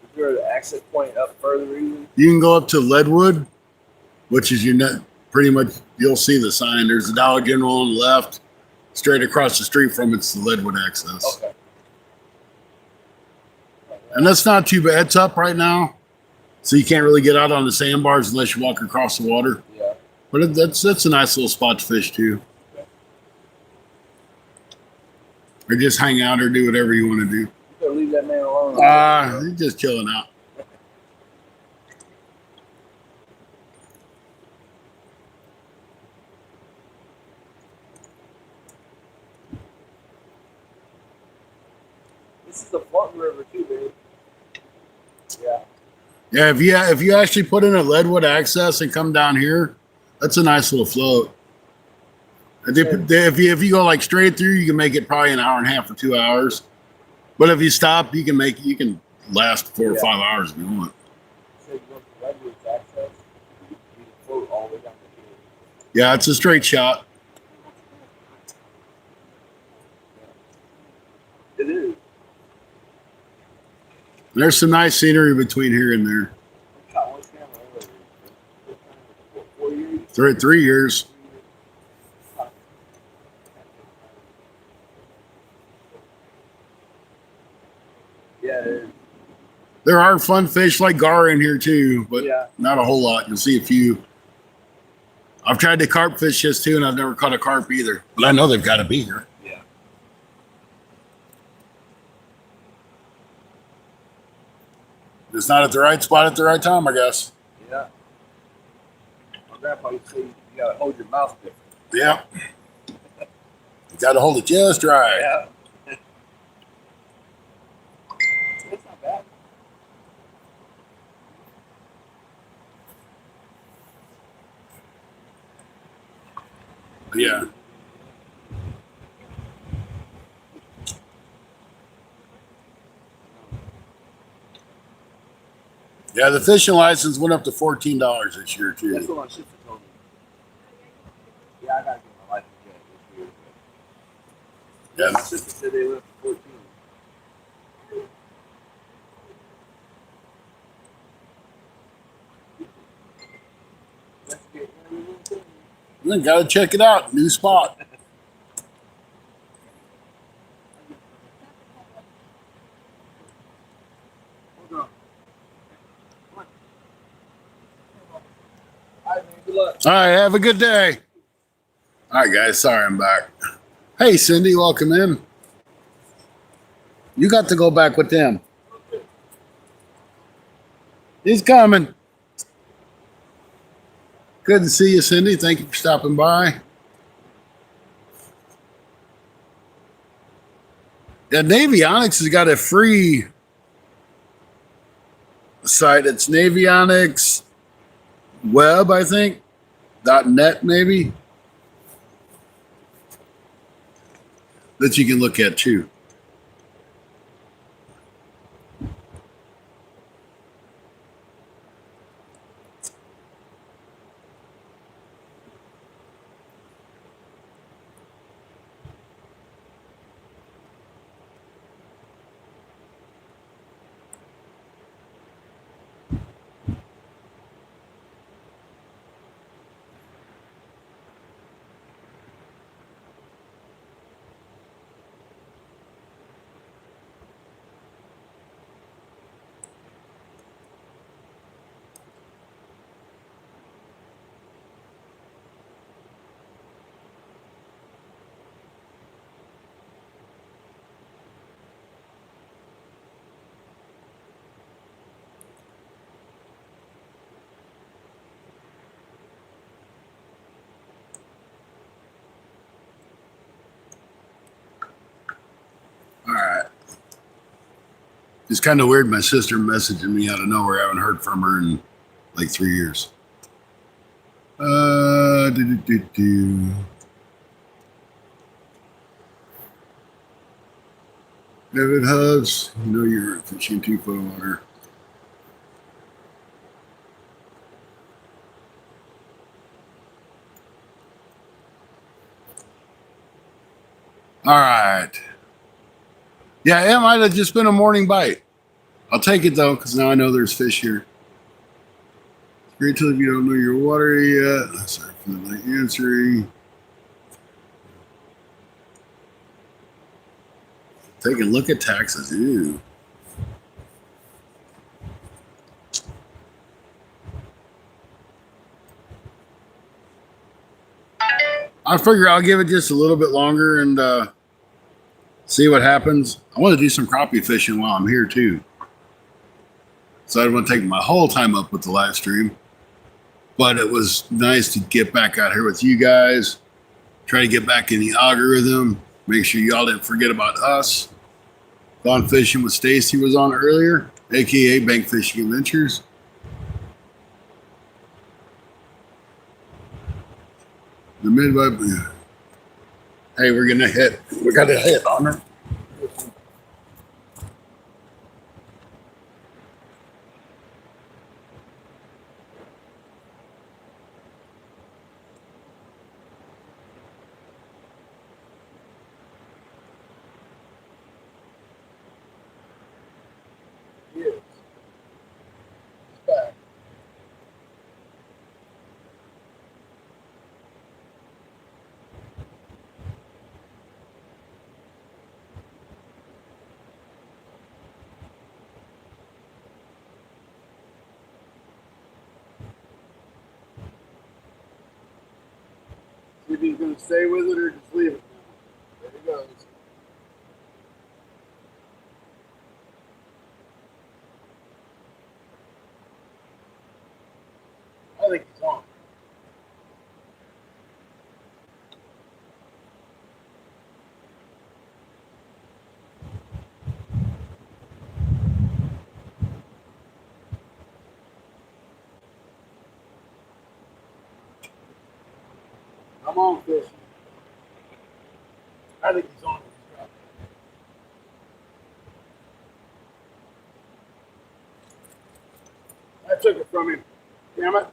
B: Is there an access point up further even?
A: You can go up to Leadwood, which is your net. Pretty much, you'll see the sign. There's the Dollar General on the left. Straight across the street from it's the Leadwood access.
B: Okay.
A: And that's not too bad. It's up right now, so you can't really get out on the sandbars unless you walk across the water.
B: Yeah.
A: But that's a nice little spot to fish too. Or just hang out or do whatever you want to do.
B: You better leave that man alone.
A: He's just chilling out.
B: This is the floating river too, babe. Yeah.
A: Yeah, if you actually put in a Leadwood access and come down here, that's a nice little float. If you go like straight through, you can make it probably an hour and a half to 2 hours. But if you stop, you can last 4 or 5 hours if you want.
B: So you go to Redwood's access, you can float all the way down the hill.
A: Yeah, it's a straight shot.
B: It is.
A: There's some nice scenery between here and there.
B: Shot one camera earlier. 4 years?
A: 3 years.
B: Yeah, it is.
A: There are fun fish like gar in here too, but
B: Yeah.
A: not a whole lot. You'll see a few. I've tried to carp fish this too, and I've never caught a carp either. But I know they've got to be here.
B: Yeah.
A: It's not at the right spot at the right time, I guess.
B: Yeah. My grandpa used to say you gotta hold your mouth different.
A: Yeah. You got to hold it just right.
B: Yeah. It's not bad.
A: Yeah. Yeah, the fishing license went up to $14 this year
B: That's
A: too.
B: what my sister told me. Yeah, I gotta get my license yet this year.
A: Yeah.
B: My sister said they went for 14. Let's get everything.
A: You got to check it out. New spot.
B: Hold on. Come on. All right, man. Good luck.
A: All right, have a good day. All right, guys. Sorry, I'm back. Hey, Cindy, welcome in. You got to go back with them. He's coming. Good to see you, Cindy. Thank you for stopping by. Yeah, Navionics has got a free site. It's Navionics Web, I think. .net maybe. That you can look at too. It's kind of weird. My sister messaging me out of nowhere. I haven't heard from her in like 3 years. David Hubs, you know you're fishing 2 foot of water. All right. Yeah, it might have just been a morning bite. I'll take it though, because now I know there's fish here. Great till if you don't know your water yet. Sorry for the late answering. Take a look at taxes. Ew. I figure I'll give it just a little bit longer and see what happens. I want to do some crappie fishing while I'm here too. So I don't want to take my whole time up with the live stream. But it was nice to get back out here with you guys. Try to get back in the algorithm. Make sure y'all didn't forget about us. Gone Fishing with Stacy was on earlier, aka Bank Fishing Adventures. The midwife. Hey, we're gonna hit. We got a hit on her. See if he's gonna stay with it or just leave it. There he goes. I think he's on. I'm on fishing. I think he's on. I took it from him. Damn it.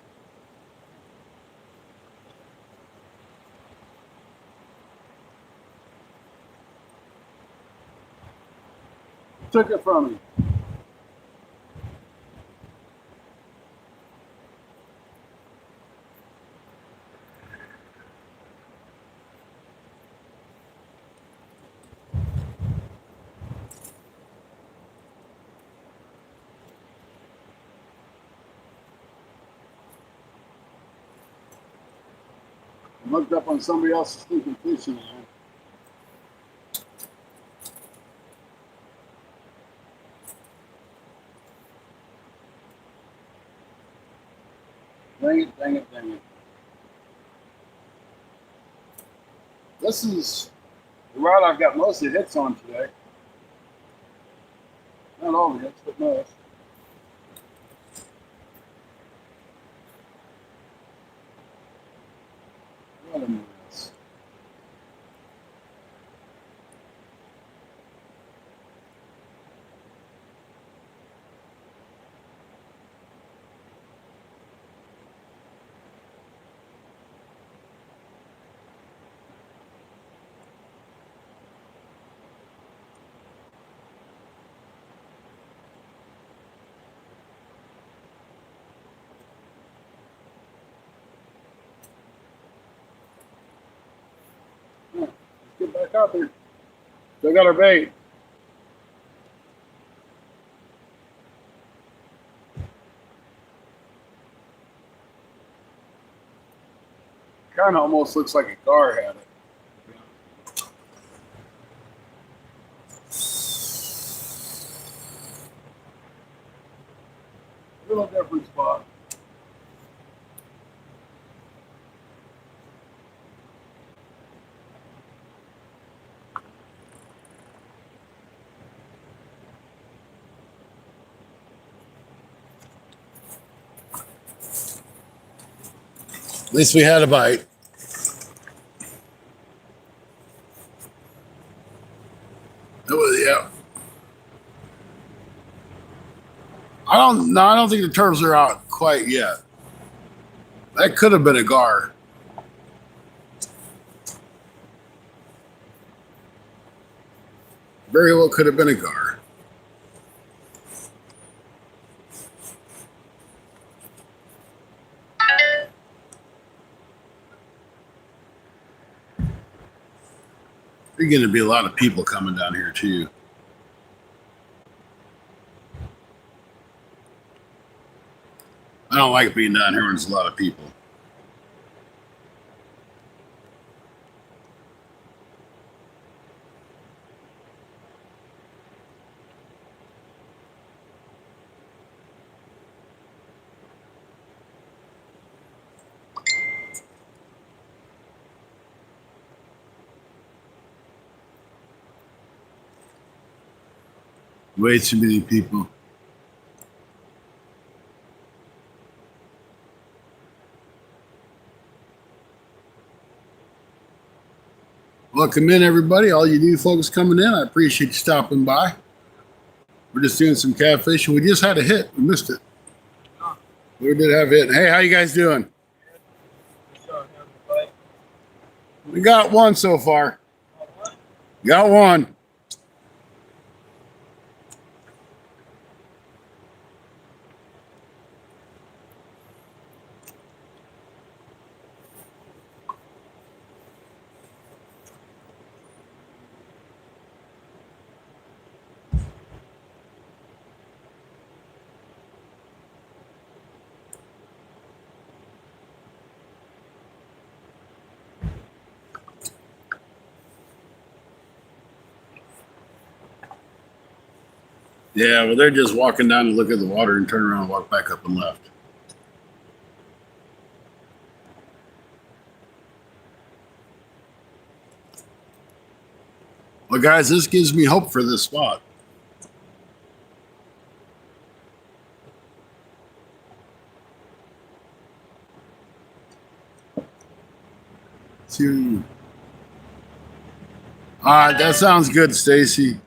A: Took it from him. I looked up on somebody else's stinking fishing line. Dang it, dang it, dang it. This is the rod I've got most of the hits on today. Not all the hits, but most. What a mess. Let's get back out there. Still got our bait. Kind of almost looks like a car had it. Little different spot. At least we had a bite. It was, yeah. I don't think the turtles are out quite yet. That could have been a gar. Very well could have been a gar. There's going to be a lot of people coming down here too. I don't like being down here when there's a lot of people. Way too many people. Welcome in, everybody. All you new folks coming in, I appreciate you stopping by. We're just doing some catfishing. We just had a hit. We missed it. We did have a hit. Hey, how you guys doing? We got one so far. Got one. Yeah, well, they're just walking down to look at the water and turn around and walk back up and left. Well, guys, this gives me hope for this spot. Two. All right, that sounds good, Stacy.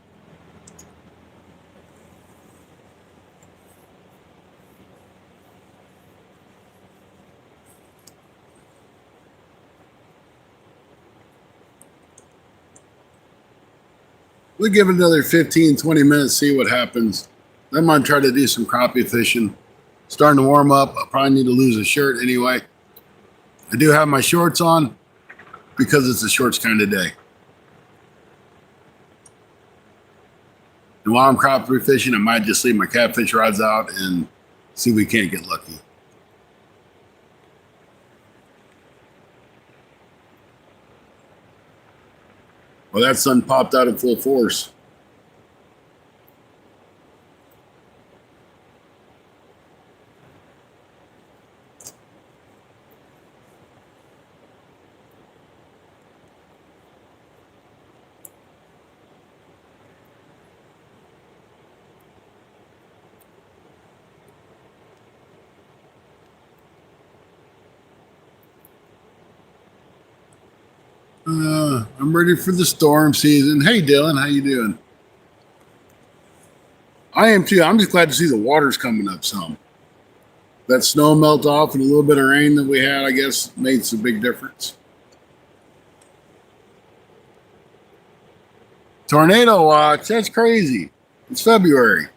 A: We'll give it another 15, 20 minutes, see what happens. Then I'm going to try to do some crappie fishing. Starting to warm up. I probably need to lose a shirt anyway. I do have my shorts on because it's a shorts kind of day. And while I'm crappie fishing, I might just leave my catfish rods out and see if we can't get lucky. Well, that sun popped out in full force. I'm ready for the storm season. Hey, Dylan, how you doing? I am too. I'm just glad to see the water's coming up some. That snow melt off and a little bit of rain that we had, I guess, made some big difference. Tornado watch. That's crazy. It's February.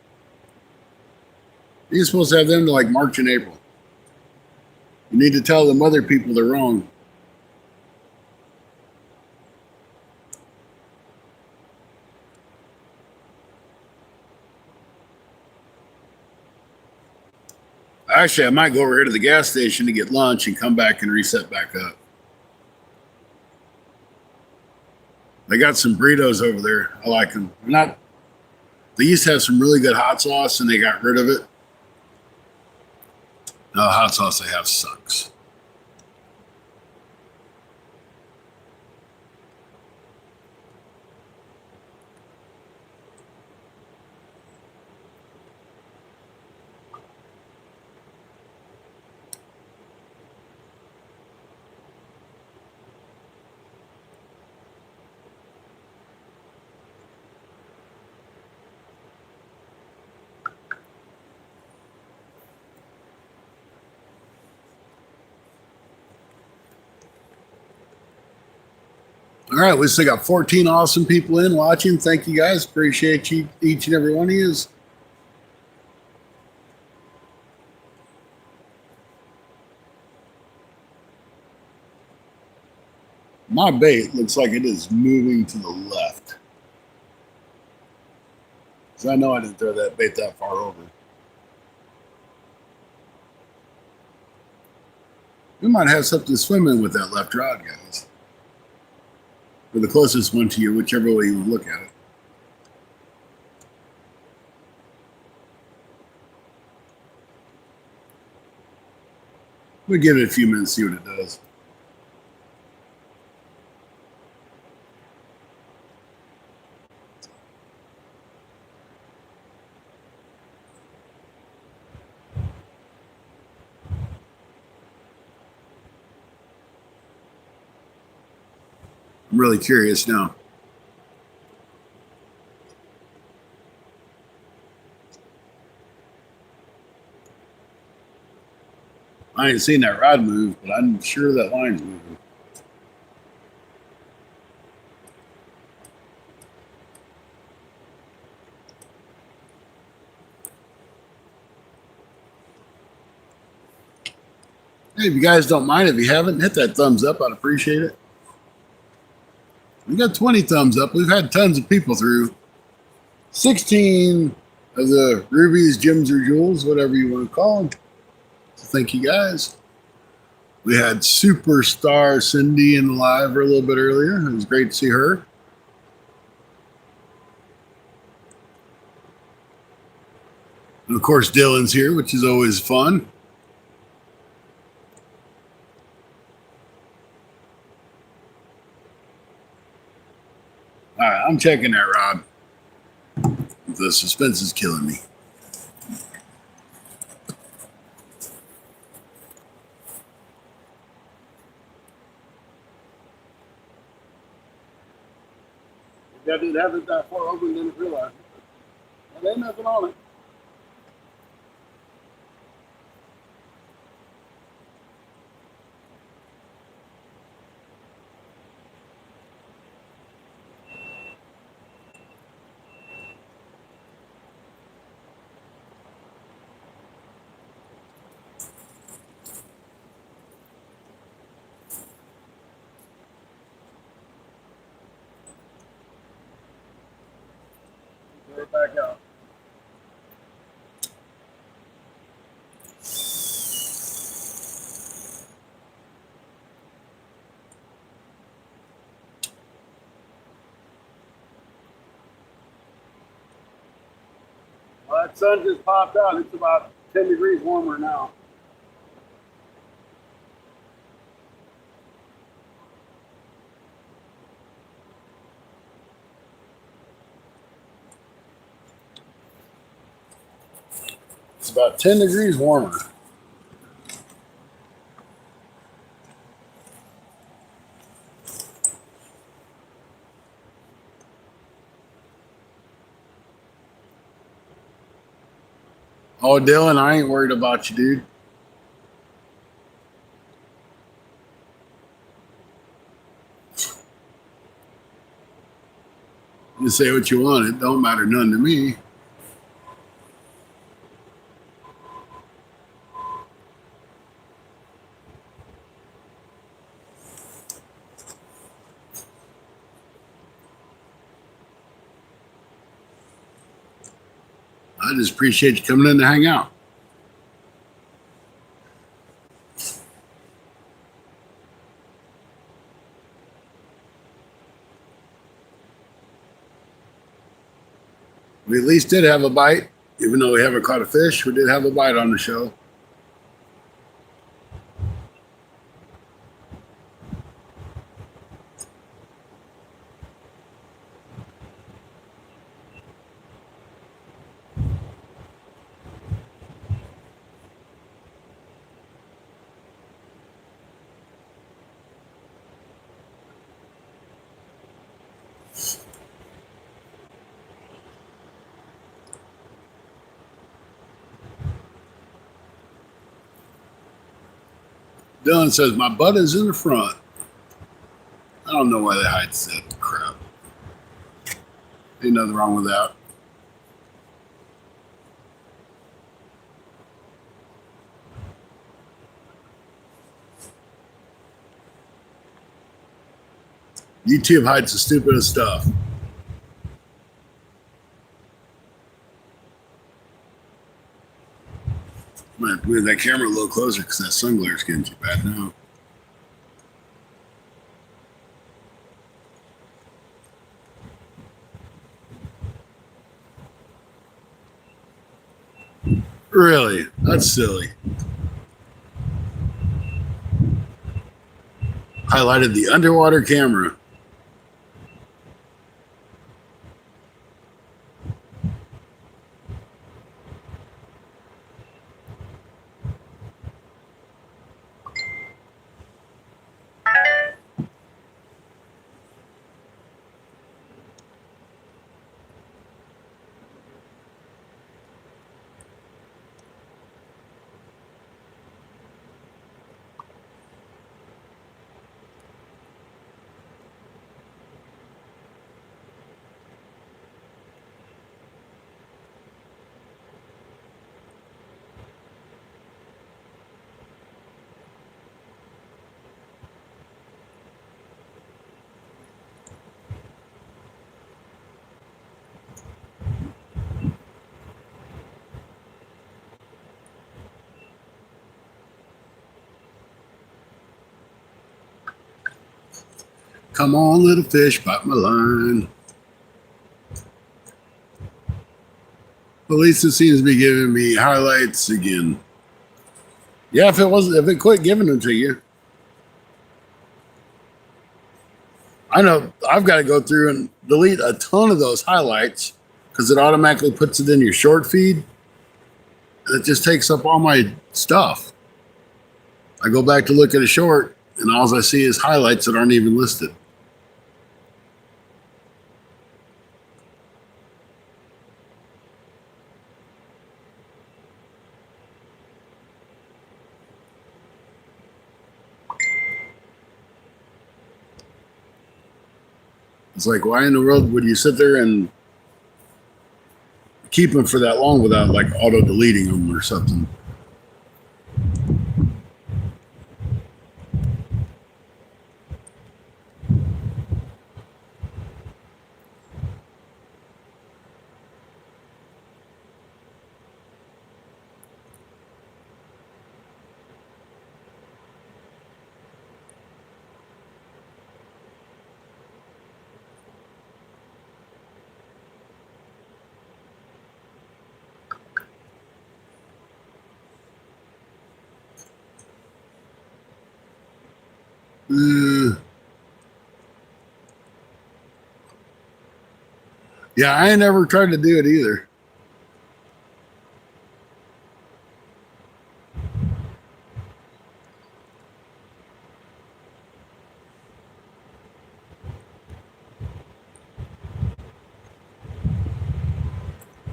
A: You're supposed to have them to like March and April. You need to tell them other people they're wrong. Actually, I might go over here to the gas station to get lunch and come back and reset back up. They got some burritos over there. I like them. They used to have some really good hot sauce and they got rid of it. No, the hot sauce they have sucks. All right, we still got 14 awesome people in watching. Thank you guys. Appreciate you, each and every one of you. My bait looks like it is moving to the left. So I know I didn't throw that bait that far over. We might have something swimming with that left rod, guys. Or the closest one to you, whichever way you look at it. We'll give it a few minutes, see what it does. I'm really curious now. I ain't seen that rod move, but I'm sure that line's moving. Hey, if you guys don't mind, if you haven't, hit that thumbs up. I'd appreciate it. We got 20 thumbs up. We've had tons of people through. 16 of the rubies, gems, or jewels, whatever you want to call them. So thank you guys. We had superstar Cindy in the live a little bit earlier. It was great to see her. And of course, Dylan's here, which is always fun. All right, I'm checking that rod. The suspense is killing me. I didn't have it that far over and didn't realize it. There ain't nothing on it. Right back out. Well, that sun just popped out. It's about 10 degrees warmer now. It's about 10 degrees warmer. Oh, Dylan, I ain't worried about you, dude. You say what you want. It don't matter none to me. I just appreciate you coming in to hang out. We at least did have a bite. Even though we haven't caught a fish, we did have a bite on the show. Dylan says, my butt is in the front. I don't know why they hide that crap. Ain't nothing wrong with that. YouTube hides the stupidest stuff. Might have to move that camera a little closer because that sun glare is getting too bad now. Really? That's silly. Highlighted the underwater camera. Come on, little fish, bite my line. At least it seems to be giving me highlights again. Yeah, if it quit giving them to you. I know I've got to go through and delete a ton of those highlights because it automatically puts it in your short feed. And it just takes up all my stuff. I go back to look at a short and all I see is highlights that aren't even listed. It's like, why in the world would you sit there and keep them for that long without like auto deleting them or something? Yeah, I ain't never tried to do it either.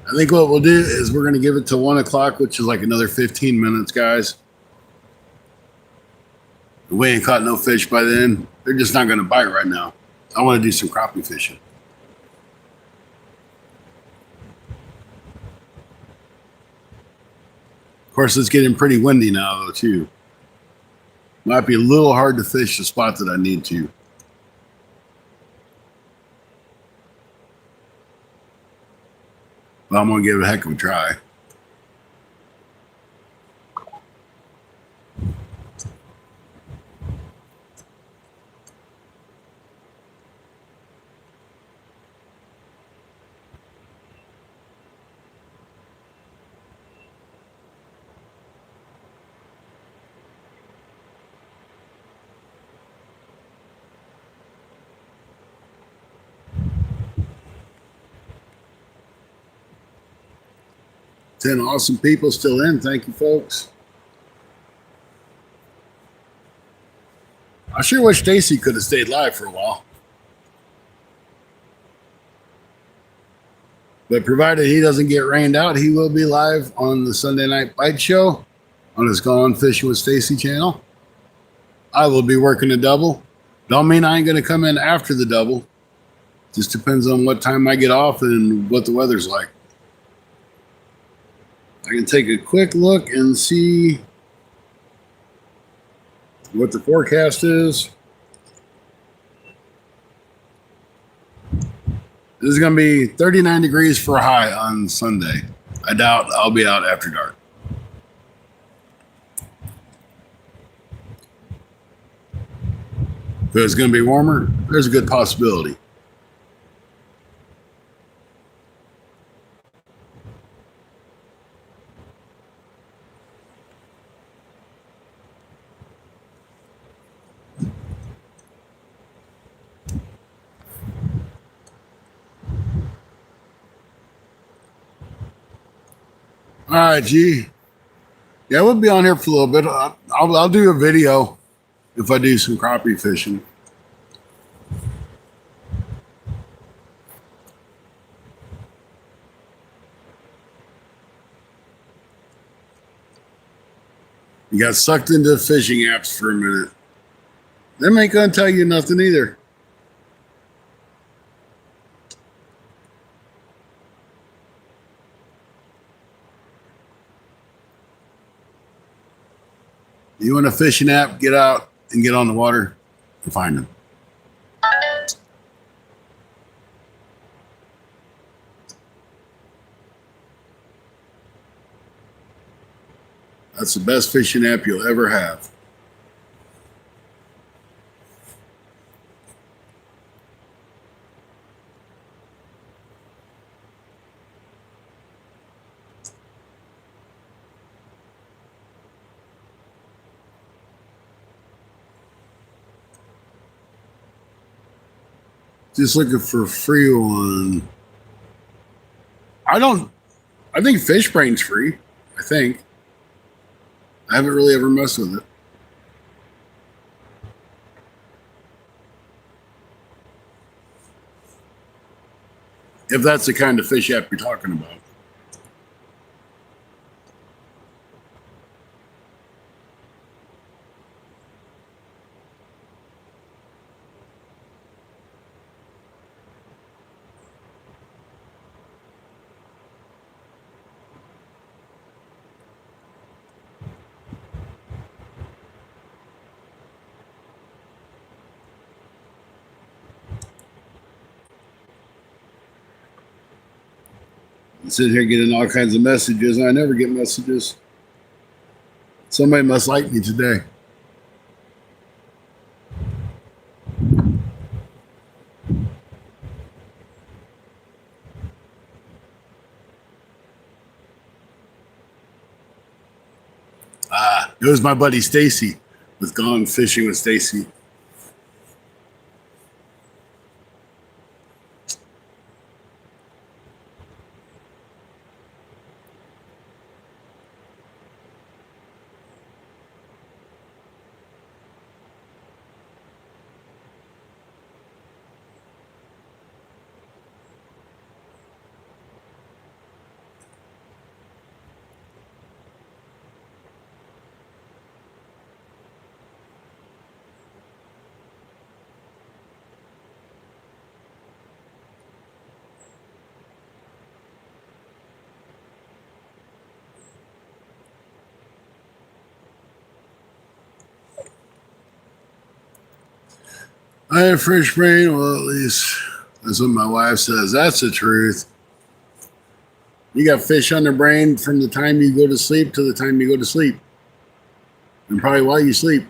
A: I think what we'll do is we're going to give it to 1 o'clock, which is like another 15 minutes, guys. We ain't caught no fish by then. They're just not going to bite right now. I want to do some crappie fishing. Of course, it's getting pretty windy now, though, too. Might be a little hard to fish the spot that I need to. But I'm going to give it a heck of a try. Ten awesome people still in. Thank you, folks. I sure wish Stacy could have stayed live for a while. But provided he doesn't get rained out, he will be live on the Sunday Night Bite Show on his Gone Fishing with Stacy channel. I will be working a double. Don't mean I ain't gonna come in after the double. Just depends on what time I get off and what the weather's like. I can take a quick look and see what the forecast is. This is going to be 39 degrees for a high on Sunday. I doubt I'll be out after dark. If it's going to be warmer, there's a good possibility. All right, G. Yeah, we'll be on here for a little bit. I'll do a video if I do some crappie fishing. You got sucked into fishing apps for a minute. Them ain't gonna tell you nothing either. You want a fishing app? Get out and get on the water and find them. That's the best fishing app you'll ever have. Just looking for a free one. I think FishBrain's free. I think. I haven't really ever messed with it. If that's the kind of fish app you're talking about. I sit here getting all kinds of messages, and I never get messages. Somebody must like me today. It was my buddy Stacy with Gone Fishing with Stacy. I have fish brain. Well, at least that's what my wife says. That's the truth. You got fish on the brain from the time you go to sleep to the time you go to sleep. And probably while you sleep.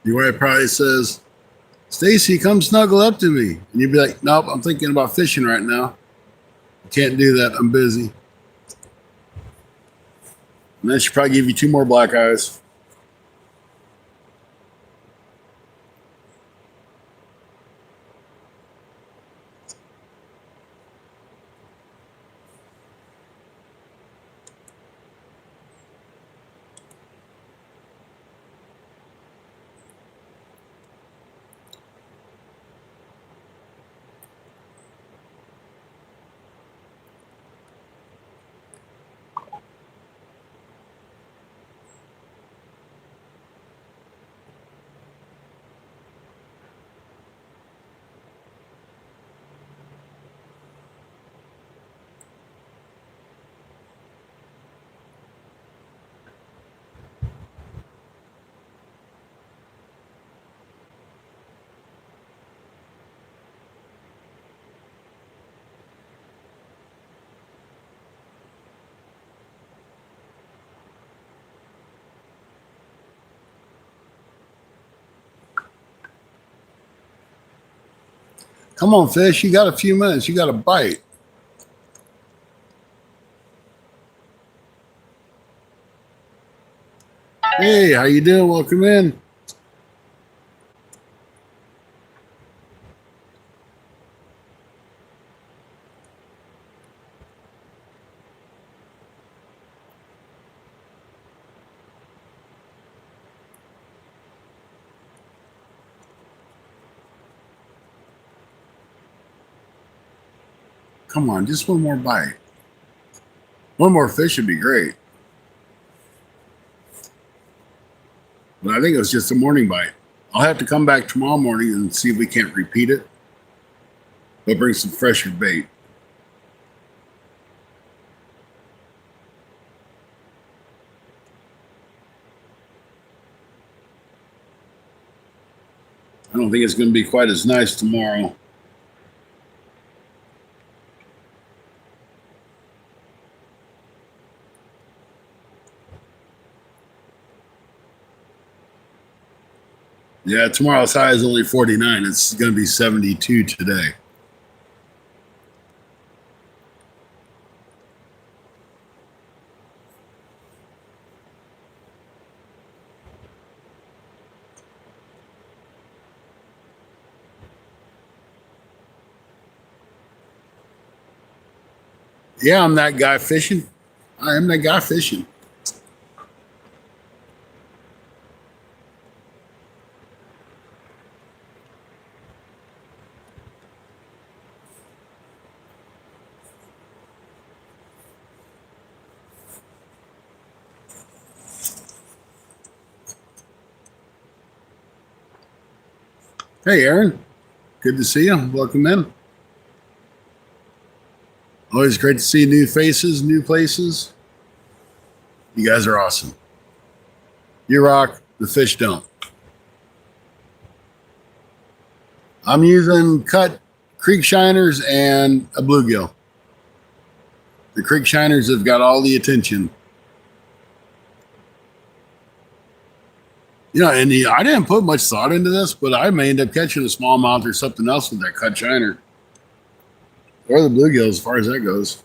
A: Your wife probably says, Stacy, come snuggle up to me. And you'd be like, nope, I'm thinking about fishing right now. I can't do that. I'm busy. And then she'll probably give you 2 more black eyes. Come on, fish. You got a few minutes. You got a bite. Hey, how you doing? Welcome in. Come on, just one more bite. One more fish would be great. But I think it was just a morning bite. I'll have to come back tomorrow morning and see if we can't repeat it. But bring some fresher bait. I don't think it's going to be quite as nice tomorrow. Yeah, tomorrow's high is only 49. It's going to be 72 today. Yeah, I'm that guy fishing. I am that guy fishing. Hey, Aaron. Good to see you. Welcome in. Always great to see new faces, new places. You guys are awesome. You rock. The fish don't. I'm using cut creek shiners and a bluegill. The creek shiners have got all the attention. You know, and I didn't put much thought into this, but I may end up catching a smallmouth or something else with that cut shiner. Or the bluegill, as far as that goes.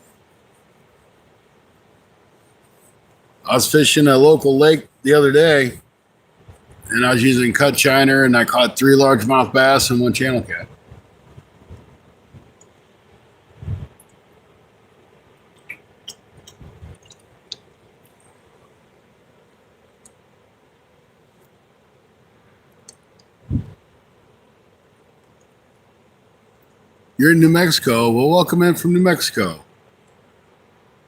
A: I was fishing a local lake the other day, and I was using cut shiner, and I caught 3 largemouth bass and 1 channel cat. You're in New Mexico. Well, welcome in from New Mexico.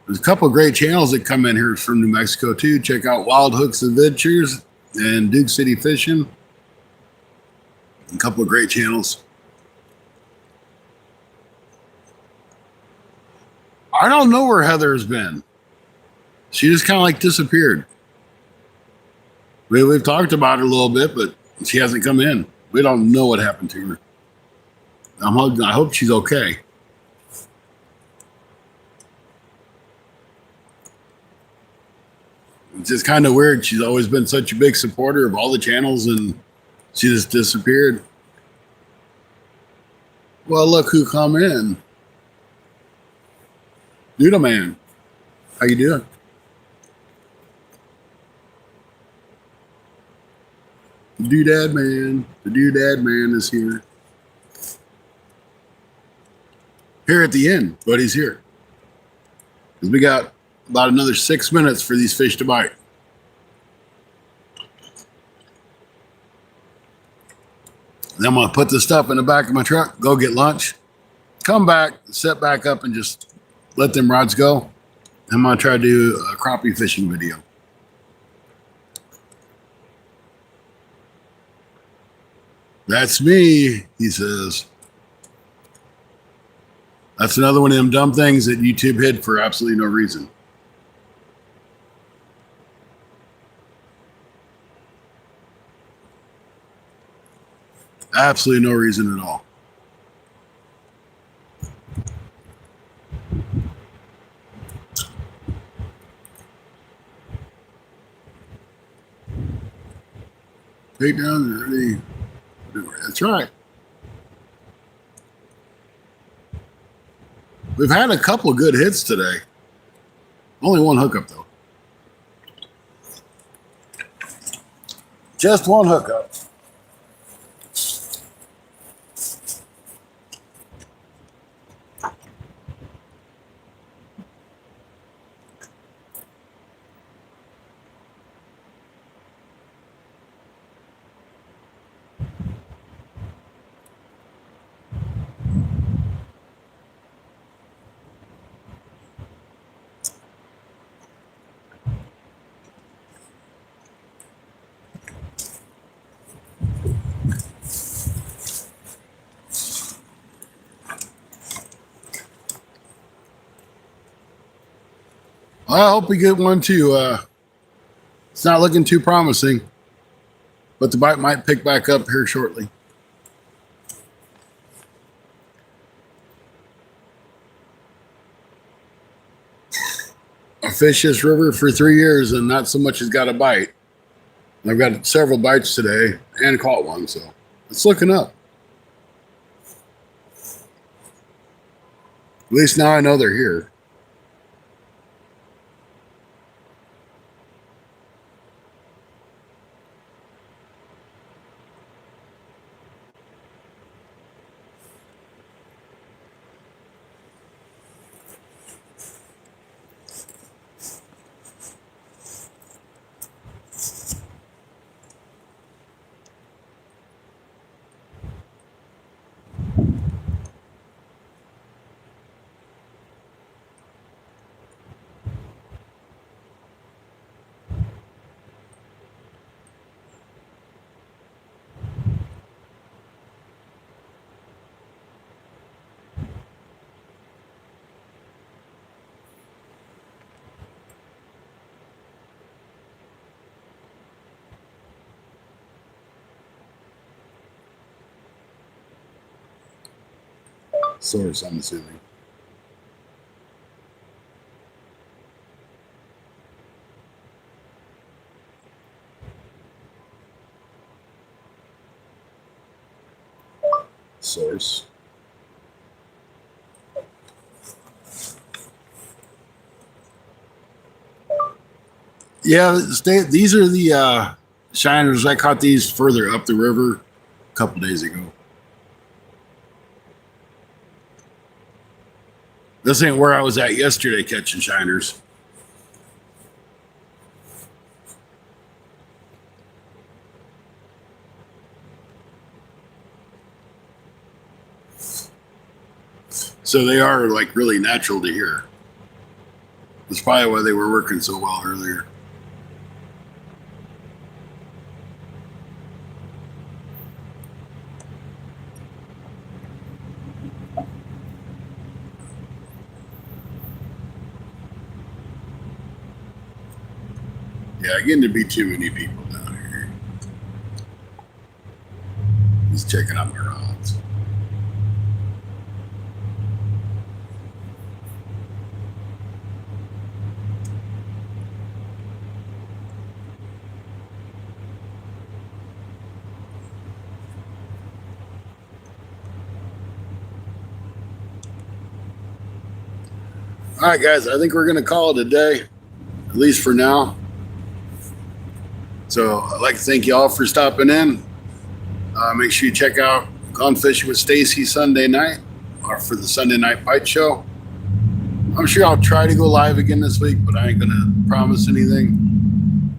A: There's a couple of great channels that come in here from New Mexico, too. Check out Wild Hooks Adventures and Duke City Fishing. A couple of great channels. I don't know where Heather has been. She just kind of like disappeared. We've talked about her a little bit, but she hasn't come in. We don't know what happened to her. I hope she's okay. It's just kind of weird. She's always been such a big supporter of all the channels, and she just disappeared. Well, look who come in. Doodle Man. How you doing? The Doodad Man. The Doodad Man is here. Here at the end, but he's here. Because we got about another 6 minutes for these fish to bite. Then I'm going to put the stuff in the back of my truck, go get lunch, come back, set back up, and just let them rods go. I'm going to try to do a crappie fishing video. That's me, he says. That's another one of them dumb things that YouTube hid for absolutely no reason. Absolutely no reason at all. Take down ready. That's right. We've had a couple of good hits today. Only one hookup though. Just one hookup. Well, I hope we get one too. It's not looking too promising, but the bite might pick back up here shortly. I fished this river for 3 years and not so much as got a bite. I've got several bites today and caught one, so it's looking up. At least now I know they're here. Source, I'm assuming. Source. Yeah, these are the shiners. I caught these further up the river a couple days ago. This ain't where I was at yesterday catching shiners. So they are like really natural to hear. That's probably why they were working so well earlier. Yeah, getting to be too many people down here. He's checking out my rods. All right, guys, I think we're going to call it a day, at least for now. So I'd like to thank you all for stopping in. Make sure you check out Gone Fishing with Stacy Sunday night or for the Sunday night bite show. I'm sure I'll try to go live again this week, but I ain't going to promise anything.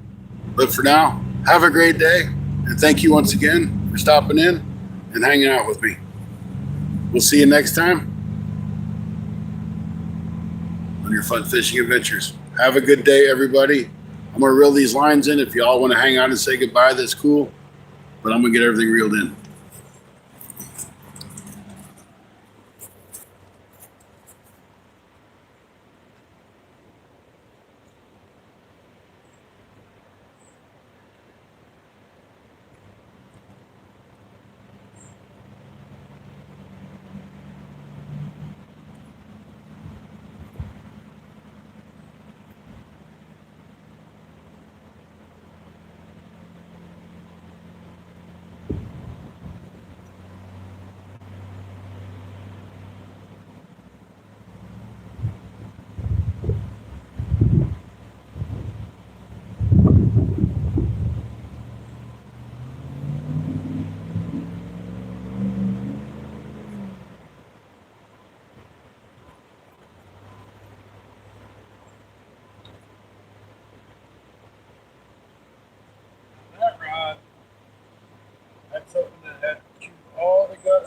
A: But for now, have a great day. And thank you once again for stopping in and hanging out with me. We'll see you next time on your fun fishing adventures. Have a good day, everybody. I'm going to reel these lines in. If you all want to hang out and say goodbye, that's cool. But I'm going to get everything reeled in.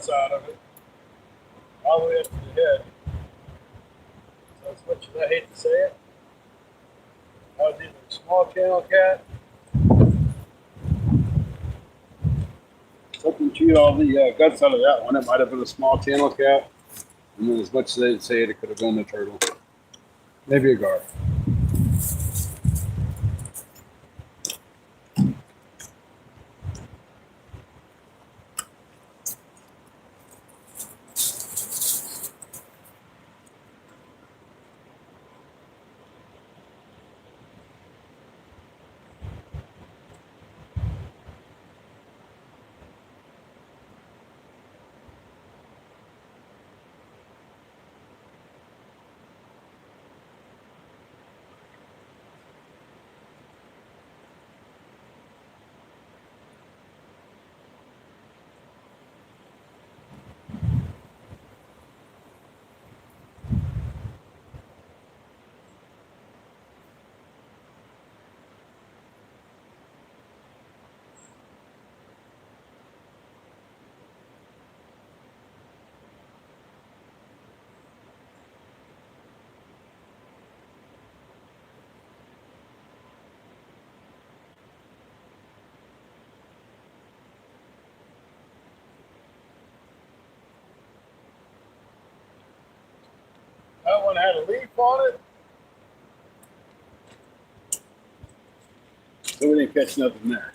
A: guts out of it, all the way up to the head. So as much as I hate to say it, that was either a small channel cat. Something chewed all the guts out of that one. It might have been a small channel cat. And then as much as they'd say it could have been a turtle. Maybe a gar. That one had a leaf on it. So we didn't catch nothing there.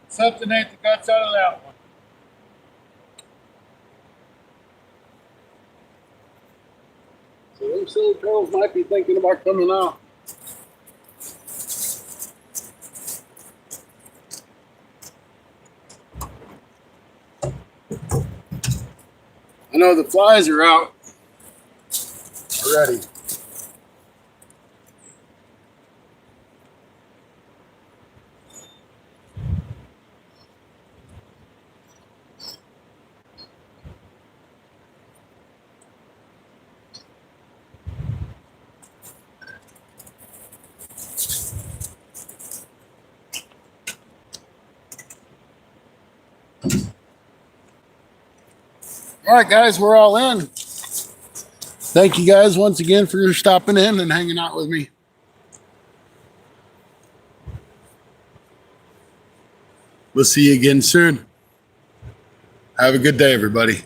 A: Something ate the guts out of that one. So them silly turtles might be thinking about coming out. I know the flies are out already. All right, guys, we're all in. Thank you guys once again for stopping in and hanging out with me. We'll see you again soon. Have a good day, everybody.